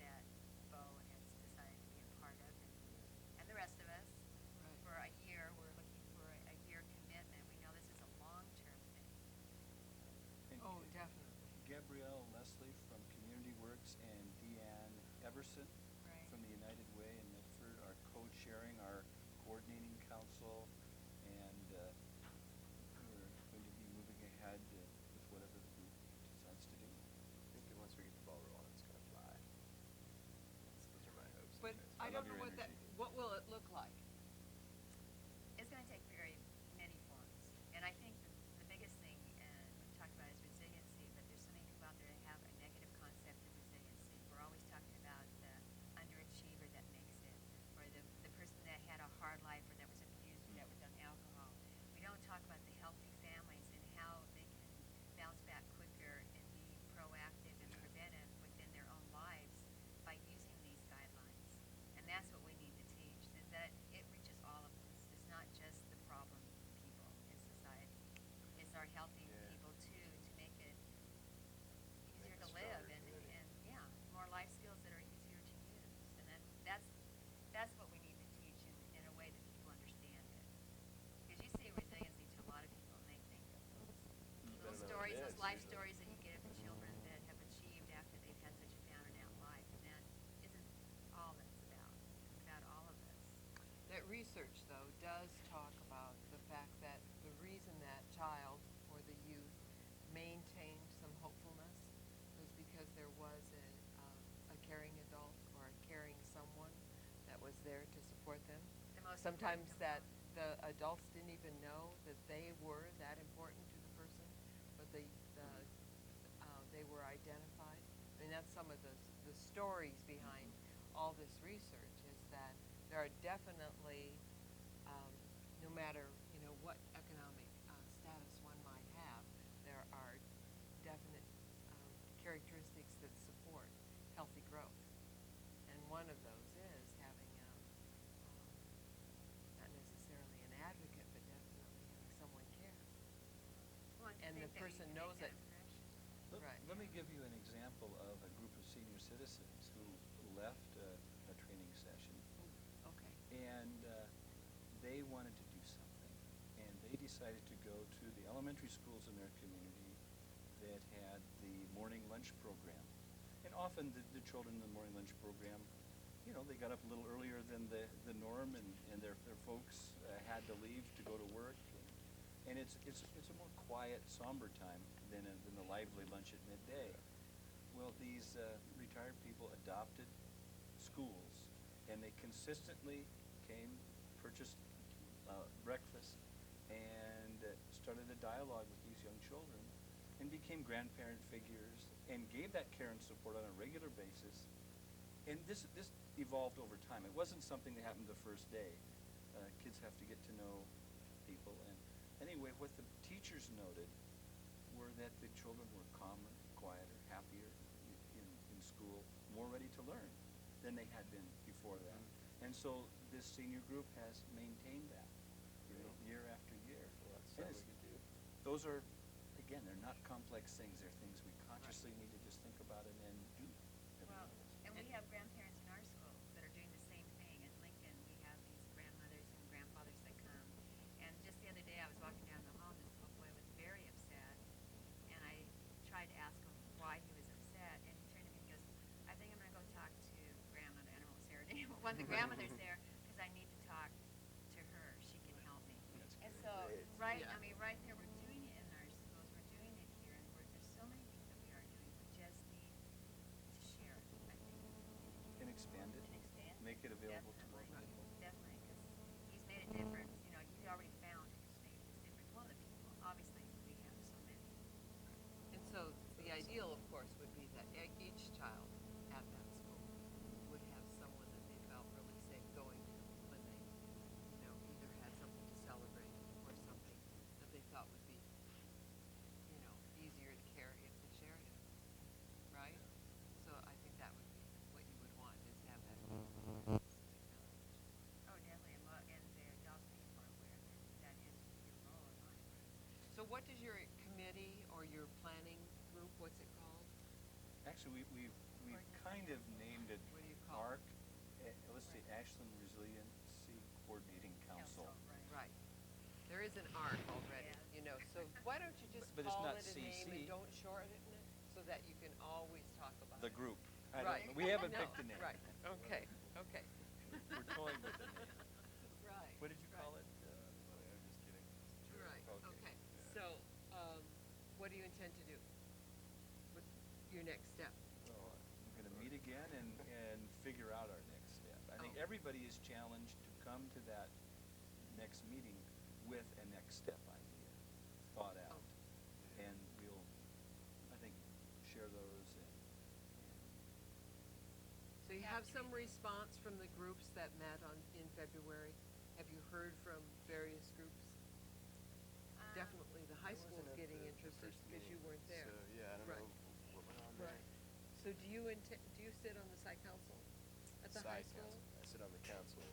that Bo has decided to be a part of, and the rest of us. Right. For a year, we're looking for a year commitment. We know this is a long-term thing. And Oh, definitely. Gabrielle Leslie from Community Works and Deanne Everson Right. from the United Way in Medford are co-chairing our coordinating council, and we're going to be moving ahead with whatever the group decides to do. I think that once we get the ball rolling, it's gonna fly. Those are my hopes. But anyways. I love don't know your what that, energy. what will it look like? It's going to take very many forms. And I think the biggest thing we talked about is resiliency, but there's so many people out there that have a negative concept of resiliency. We're always talking about the underachiever that makes it, or the person that had a hard life or that was abused or that was on alcohol. We don't talk about the healthy families and how they can bounce back quicker and be proactive and preventive within their own lives by using these guidelines. And that's what we need to teach, is that it reaches all of us. It's not just the problem people in society. It's our healthy Yeah. people too, to make it easier Make a to live stronger and community. yeah, more life skills that are easier to use. And that's what we need to teach in a way that people understand it. Because you say resiliency to a lot of people and they think of those They little don't know what stories, it those is life usually. stories that you get of children that have achieved after they've had such a down and out life. And that isn't all that it's about. It's about all of us. That research, though, does talk about the fact that the reason that child or the youth maintained some hopefulness was because there was a caring adult or a caring someone that was there to support them. The most Sometimes important that component. the adults didn't even know that they were that important to the person, but they were identified. I mean, that's some of the stories behind all this research, is that there are definitely, no matter what economic status one might have, there are definite characteristics that support healthy growth, and one of those is having not necessarily an advocate, but definitely having someone care. Well, to And think the that we person can knows make that it. impression. Right. Let me give you an example of a group of senior citizens who left a training session, Okay. and they wanted to do something, and they decided decided to go to the elementary schools in their community that had the morning lunch program. And often the children in the morning lunch program, you know, they got up a little earlier than the norm, and their folks had to leave to go to work. And it's a more quiet, somber time than the lively lunch at midday. Well, these retired people adopted schools, and they consistently came, purchased breakfast, and started a dialogue with these young children, and became grandparent figures, and gave that care and support on a regular basis. And this evolved over time. It wasn't something that happened the first day. Kids have to get to know people. And anyway, what the teachers noted were that the children were calmer, quieter, happier in school, more ready to learn than they had been before that. And so this senior group has maintained that, you know, year after year. Well, that's And something we could do. those are, again, they're not complex things. They're things we consciously need to just think about and then do. every Well, one of us. and we have grandparents in our school that are doing the same thing. In Lincoln, we have these grandmothers and grandfathers that come. And just the other day, I was walking down the hall, and this little boy was very upset. And I tried to ask him why he was upset, and he turned to me and goes, "I think I'm going to go talk to grandmother." I don't want to say her name, but one of the grandmothers there, because I need to talk to her. She can help me. And so, right, Yeah. I mean, right there, we're doing it in our schools. We're doing it here, and there's so many things that we are doing. We just need to share it, I think. And expand it. And expand it. Make it available to more Definitely. people. Definitely, because he's made a difference. You know, he's already found who's made this difference. One of the people, obviously, we have so many. And so the ideal, of course, would be that each child at that school would have someone that they felt really safe going to when they, you know, either had something to celebrate or something that they thought would be, you know, easier to carry if they shared it, right? So I think that would be what you would want, is have that technology. Oh, definitely, and the adults being more aware that is your role in life. So what does your committee or your planning group, what's it called? Actually, we've kind of named it What do you call it? ARC. Let's say Ashland Resiliency Coordinating Council. Right. There is an arc already, Yeah. you know, so why don't you just But it's call not it a name and CC. don't shorten it, so that you can always talk about The it? group. I don't Right. know. We haven't No, picked a name. Right, okay, okay. We're toying with the name. Right. What did you call it? I'm just kidding. It's a joke. Right, okay. Yeah. So, what do you intend to do? What's your next step? Well, we're going to meet again and figure out our next step. I think Oh. everybody is challenged to come to that next meeting with a next step idea, thought out. Oh. And we'll, I think, share those and So you have some response from the groups that met in February? Have you heard from various groups? Definitely the high I school's wasn't at getting the interested first because you meeting, weren't there. So, yeah, I don't Right. know what went on there. Right. So do you sit on the site council at the high Side school? council. I sit on the council.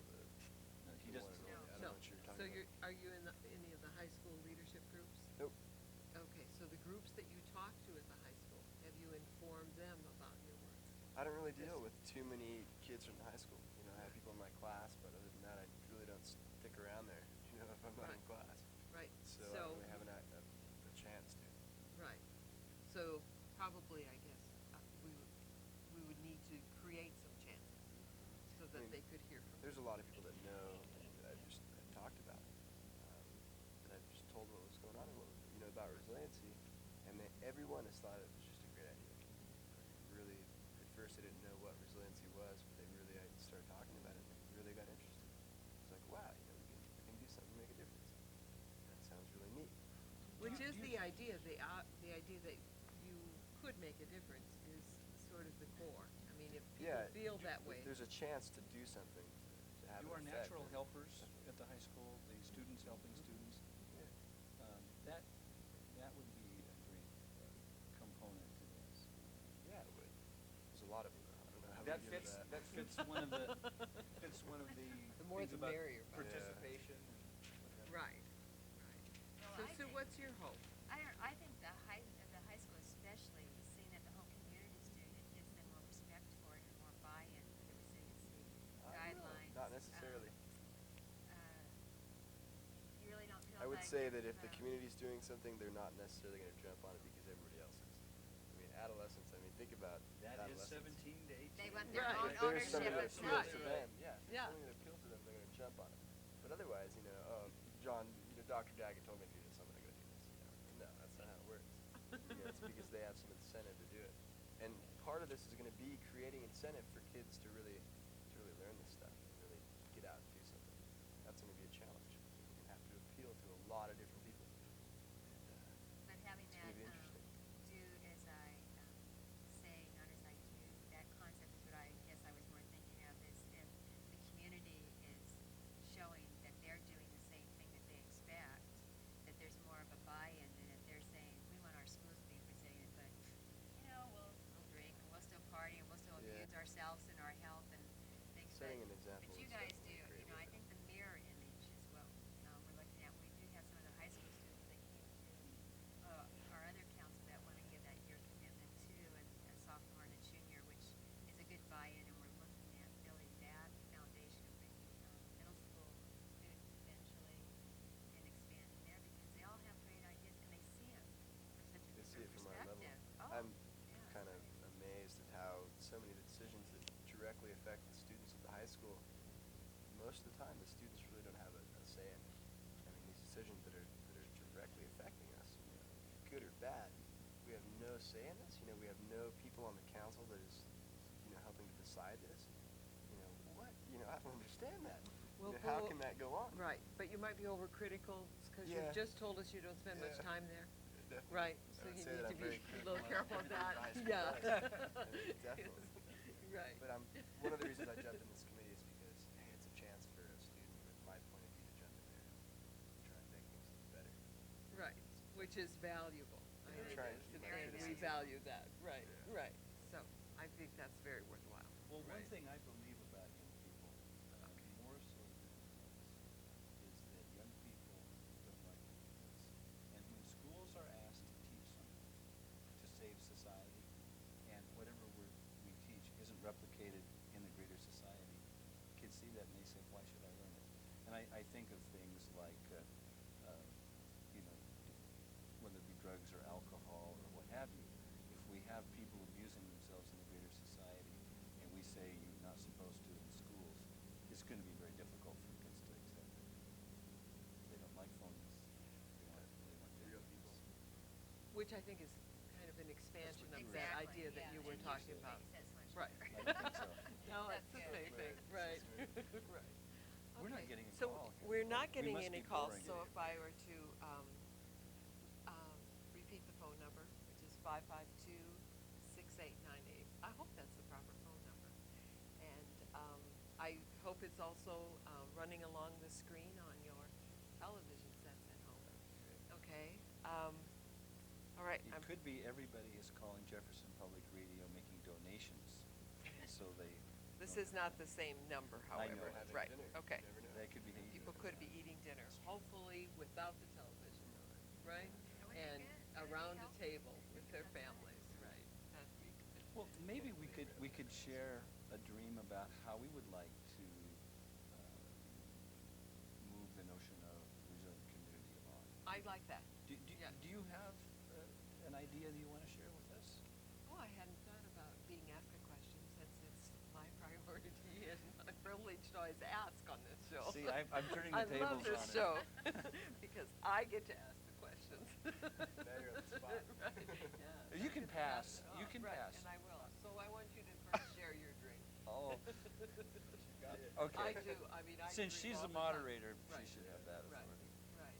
he The doesn't. one and only. I don't No. know what you're So talking about. are you in any of the high school leadership groups? Nope. Okay, so the groups that you talk to at the high school, have you informed them about your work? I don't really deal Yes. with too many kids from high school. You know, I have people in my class, but other than that, I really don't stick around there. You know, if I'm not in Right. class. Right, So, I don't really have a chance to. right. So probably, I guess, we would need to create some chances so that mean, they could hear from you. There's a lot of people that know that I've talked about, that I've just told what was going on and you know, about resiliency, and everyone has thought it was just a great idea. Really, at first they didn't know what resiliency was, but I started talking about it and they really got interested. It's like, wow, you know, we can do something to make a difference. That sounds really neat. Which is the idea, the idea that you could make a difference is sort of the core. I mean, if people Yeah, feel that way. There's a chance to do something to have You an are effect. natural helpers at the high school, the students helping students. Yeah. That would be a great component to this. Yeah, it would. There's a lot of them. I don't know how That we get fits. into That fits one of the. Fits one of the. The more things the about merrier, right? Participation. and whatever. Right, right. Well, So I Sue, think- what's your hope? I think the high school especially, seeing that the whole community's doing it, gives them more respect for it and more buy-in for the resiliency I don't know. guidelines. Not necessarily. You really don't feel I would would like say it's, that if the community's doing something, they're not necessarily going to jump on it because everybody else is. I mean, adolescents. I mean, think about That is adolescents. 17 to 18. They want their Right. own If there's ownership something that of appeals to something. them, yeah. If there's Yeah. something that appeals to them, they're going to jump on it. But otherwise, John, Dr. Daggett told me to do this, I'm going to go do this. No, that's not how it works. It's because they have some incentive to do it. And part of this is going to be creating incentive for kids to really learn this stuff and really get out and do something. That's going to be a challenge. You're going to have to appeal to a lot of different people. But having It's that gonna be interesting. do as I say, not as I do, that concept is what I guess I was more thinking of, is if the community is showing that they're doing the same thing that they expect, that there's more of a buy-in than if they're saying, we want our schools to be resilient, but, we'll drink and we'll still party and we'll still Yeah. abuse ourselves and our health and things. Setting but, an example But you is guys do, definitely a great I way. think the mirror image is what we're looking at. We do have some of the high school students that came to our other council that want to give that year commitment too, and a sophomore and a junior, which is a good buy-in, and we're looking at building that foundation and bringing middle school students eventually and expanding there because they all have great ideas and they see it from such a They see it different from our level. perspective. Oh, I'm yeah, kind of so amazed at how so many of the decisions that directly affect the students at the high school, most of the time the students really don't have a say in it. I mean, these decisions that are directly affecting us, good or bad, we have no say in this. We have no people on the council that is helping to decide this. What? I don't understand that. Well, How Bo- can that go on? Right, but you might be overcritical because Yeah. you just told us you don't spend much Yeah. time there. Definitely. Right, I so would you say need that to I'm be very a critical little of careful of the that. high school Yeah. guys. I mean, definitely. Right. But one of the reasons I jumped in this committee is because, hey, it's a chance for a student with my point of view to jump in there and try and make things better. Right, which is valuable. I Yeah, think trying to it's- keep my and we criticism. value that, right, Yeah. right. So I think that's very worthwhile. Well, one Right. thing I believe about young people, more so than adults, is that young people don't like this. And when schools are asked to teach something to save society, and whatever we teach isn't replicated in the greater society, kids see that and they say, why should I learn it? And I think of things like, whether it be drugs or alcohol or what have you. If we have people abusing themselves in the greater society, and we say you're not supposed to in schools, it's going to be very difficult for kids to accept it. They don't like phonies. They want Real genuineness. Which I think is kind of an expansion of you were that Exactly, idea that yeah, you were and talking usually about. makes that so much Right. better. I think so. No, That's it's the good. same thing, Right. right, That's right. We're not Okay, getting a so call here. we're not We getting must any be calls, boring so it. if I were to repeat the phone number, which is 552-6898. I hope that's the proper phone number. And I hope it's also running along the screen on your television sets at home. Okay. All right. It could be everybody is calling Jefferson Public Radio making donations, so they. This don't is not the same number, I however. know. Having Right. dinner, Okay. you never know. That could be eating. People could be eating dinner, hopefully without the television on, right? That would be And good. That would be around a healthy. table with their That's right. families, right? That'd be good. Well, maybe we could share a dream about how we would like to move the notion of resilient community along. I like that. Yeah. Do you have an idea that you want to share with us? Oh, I hadn't thought about being asked a question since it's my priority and my privilege to always ask on this show. See, I'm turning the I love tables this on it. show because I get to ask the questions. Now you're on the spot. Right, yeah. You can pass. Oh, You can right, pass. and I will. So I want you to first share your drink. Oh. Got it. Okay. I do. I mean, I Since drink she's all the the time. moderator, Right. she should have that Right, authority. right.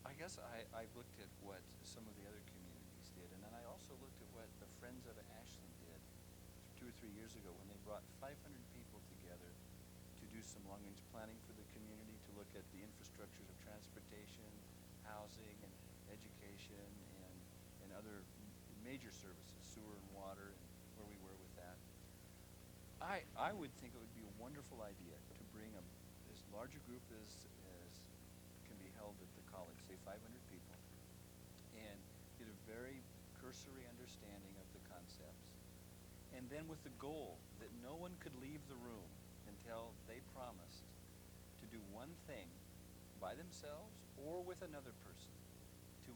I guess I've looked at what some of the other communities did, and then I also looked at what the Friends of Ashland did 2 or 3 years ago when they brought 500 people together to do some long-range planning for the community, to look at the infrastructures of transportation, housing, and education, and other major services, sewer and water, and where we were with that. I would think it would be a wonderful idea to bring as large a group as can be held at the college, say 500 people, and get a very cursory understanding of the concepts, and then with the goal that no one could leave the room until they promised to do one thing by themselves or with another person to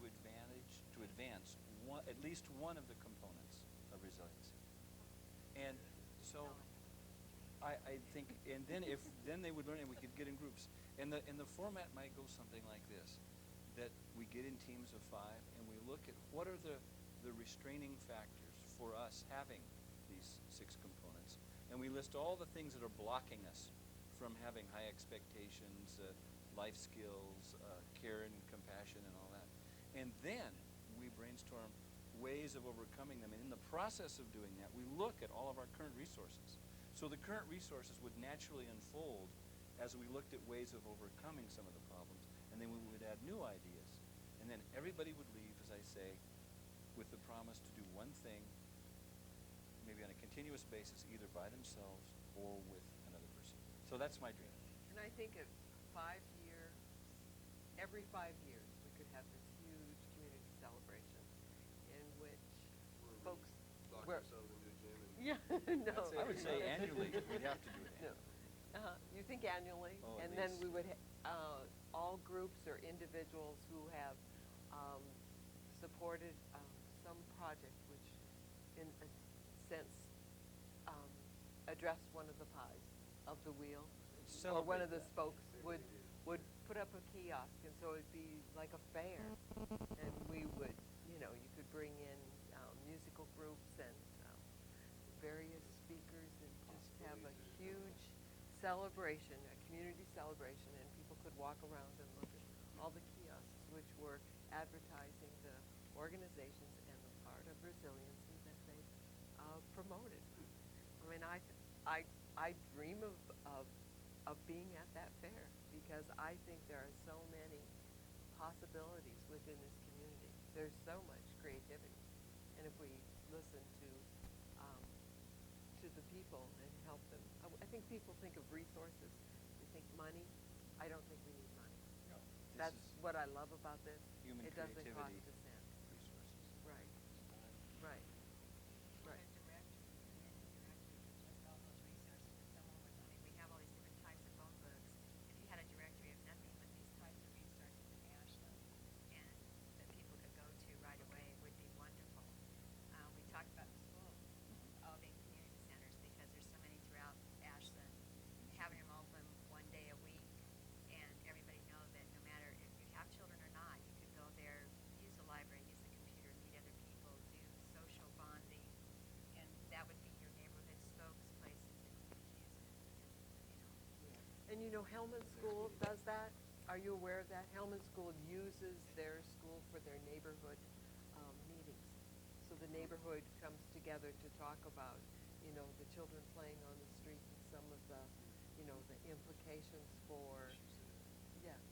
advance at least one of the components of resiliency. And so I think, and then they would learn, and we could get in groups. And the format might go something like this, that we get in teams of 5 and we look at what are the restraining factors for us having these 6 components. And we list all the things that are blocking us from having high expectations, life skills, care and compassion and all that. And then we brainstorm ways of overcoming them. And in the process of doing that, we look at all of our current resources. So the current resources would naturally unfold as we looked at ways of overcoming some of the problems. And then we would add new ideas. And then everybody would leave, as I say, with the promise to do one thing, maybe on a continuous basis, either by themselves or with another person. So that's my dream. And I think at 5 years, every 5 years, we could have this huge community celebration in which folks Lock were- ourselves into a gym and Yeah, no. That's it. I would say annually, we'd have to do it No. annually. You think annually? Oh, at And then least. we would, all groups or individuals who have supported some project which, in a sense, addressed one of the pies of the wheel. Or one of the spokes would put up a kiosk, and so it'd be like a fair. And we would, you could bring in musical groups and various speakers and just have a huge celebration, a community celebration, and people could walk around and look at all the kiosks which were advertising the organizations and the part of resiliency that they promoted. I mean, I dream of being at that fair because I think there are so many possibilities within this community. There's so much creativity, and if we listen to the people and help them, I think people think of resources. They think money. I don't think we need money. No, That's what I love about this. human It doesn't cost creativity. a cent. Resources. Right. Right. Right. A directory, a directory with just all those resources. If someone was, we have all these different types of phone books. If you had a directory of nothing but these types of resources in Ashland and that people could go to right away, it would be wonderful. We talked about the schools, all being community centers because there's so many throughout Ashland. Having them open one day a week and everybody know that no matter if you have children or not, you could go there, use the library, use the computer, meet other people, do social bonding, and that would be your neighborhood spokes places that you could use it. And Hellman School does that. Are you aware of that? Hellman School uses their school for their neighborhood meetings. So the neighborhood comes together to talk about, the children playing on the street and some of the, the implications for,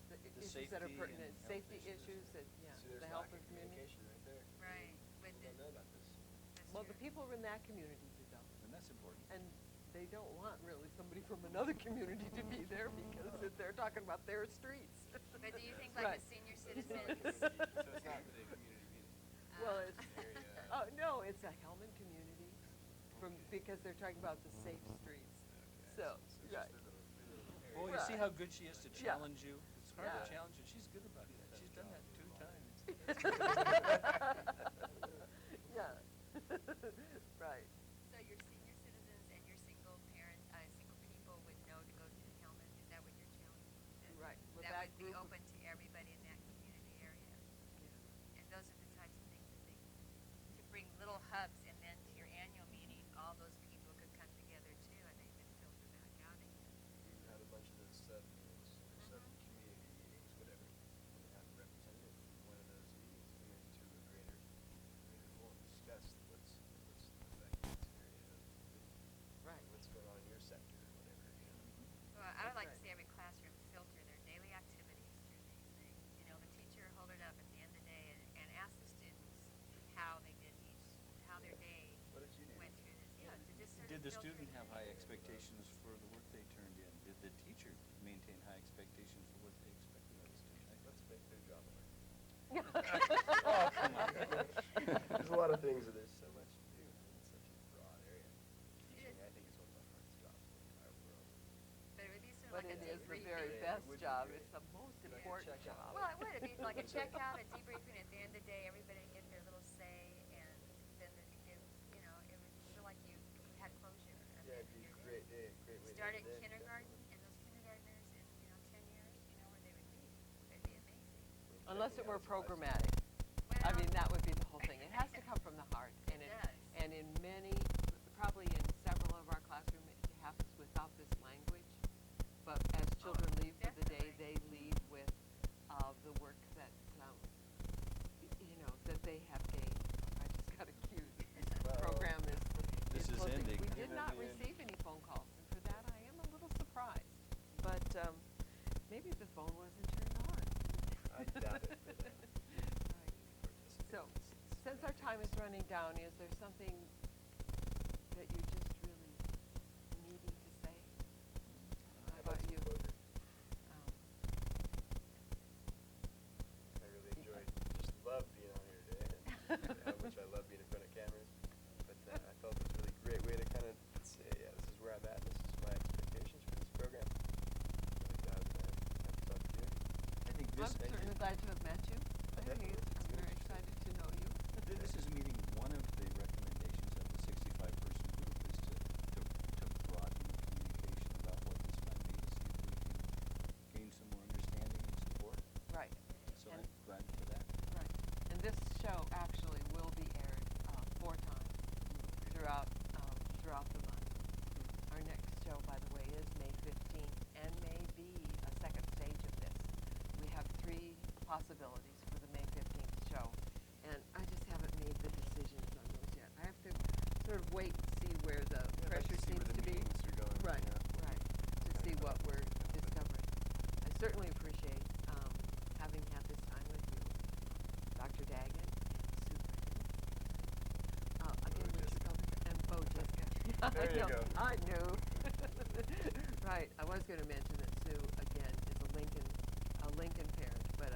the issues that are safety pertinent, and health safety issues. issues, and, See, there's the health lack of community. communication right there. Right, with People don't know about this. Well, the people in that community do know. And that's important. And they don't want really somebody from another community to be there because they're talking about their streets. But do you think like Right. the senior citizens, So it's not really a community meeting. Well, it's, Area. oh, no, it's a Hellman community because they're talking about the safe streets. So, it's right. just their little area. Well, you see how good she is to Yeah. challenge you? It's hard to Yeah. challenge her. She's good about that. She's done that 2 times. Yeah. Right. so your senior citizens and your single parents, single people would know to go to Hellman? Is that what you're telling me? Right. Well, That that would be group of- open to everybody in that community area. And those are the types of things that they, to bring little hubs, and then to your annual meeting, all those people could come together too, and they could filter back out again. We would have a bunch of those sub meetings, or sub community meetings, whatever. And have a representative from one of those meetings come into a greater goal and discuss what's affecting this area of Right. what's going on in your sector or whatever, Well, I would like right. to see every classroom filter their daily activities through these things. The teacher hold it up at the end of the day and ask the students how they did how their day What did you do? went through this. Yeah, to just sort Did of the filter student it. have high expectations for the work they turned in? Did the teacher maintain high expectations for what they expected of the student? Let's make their job hard. Oh, come on. There's a lot of things that there's so much to do in such a broad area. Teaching, I think, is one of the hardest jobs in the entire world. But it would be sort of But like it a is the debriefing. very Yeah, it best would be job. great. It's the most If I could important check job. off. Well, it would. it'd be like a checkout, a debriefing at the end of the day. Everybody would get their little say, and then it, you know, it would feel like you had closure. Yeah, it'd be a great day, great way to Start at end the day. kindergarten, and those kindergartners in 10 years, where they would be. It'd be amazing. Unless it were programmatic. I mean, that would be the whole thing. It has to come from the heart. And It does. And in many, probably in several of our classrooms, it happens without this language. But as children leave for the day, they definitely. leave with the work that, that they have gained. I just got a cue. This program This is closing. ending. We did not Yeah. receive any phone calls, and for that I am a little surprised. But maybe the phone wasn't turned on. I doubt it for them. Right. So, since our time is running down, is there something that you're just really needing to say? How about you? Um, I really enjoyed, just love being on here today, and how much I love being in front of cameras. But I felt it was a really great way to kind of say, yeah, this is where I'm at, and this is my expectations for this program. Really glad that I got this opportunity. I think I'm certainly glad to have met you. Definitely. It's I'm good. very excited to know you. This is meeting one of the recommendations of the 65-person group is to broaden the communication about what this might be, to see if we can gain some more understanding and support. Right, So And- I'm glad for that. right. And this show actually will be aired 4 times throughout the month. Our next show, by the way, is May 15th and may be a second stage of this. We have 3 possibilities for the May 15th show, and I just haven't made the decisions on those yet. I have to sort of wait and see where the pressure seems to be. Right, right, to see what we're discovering. I certainly appreciate having had this time with you, Dr. Daggett, again, would you go and Bo Jessica. There you go. I knew. Right, I was going to mention that Sue again is a Lincoln parent, but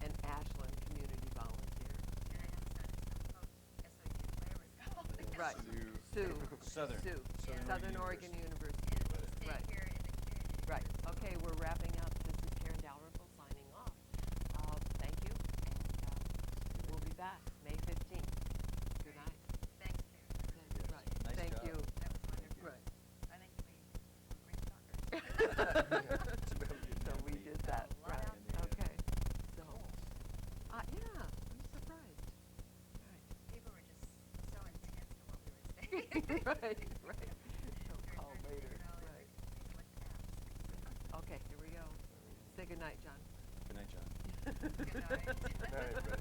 an Ashland community volunteer. And I have some SOU, whatever it's called. Right, Sue. Southern. Sue, Southern Southern Oregon Oregon University. And it'll stay Right. here in the community. Right. Okay, we're wrapping up. This is Karen Dalrymple signing off. Thank you, and we'll be back May 15th. Good night. Thanks, Karen. Right. Nice Thank job. you. That was wonderful. Right. I think we were great talkers. So we did that. A lot Right. out there. Okay. So, yeah, I'm surprised. Right. People were just so intense in what we were saying. Right. Right. So They're call trying to later. figure it all out. Right. They looked at Okay, here we go. Say good night, John. Good night, John. apps. Good night. Good night,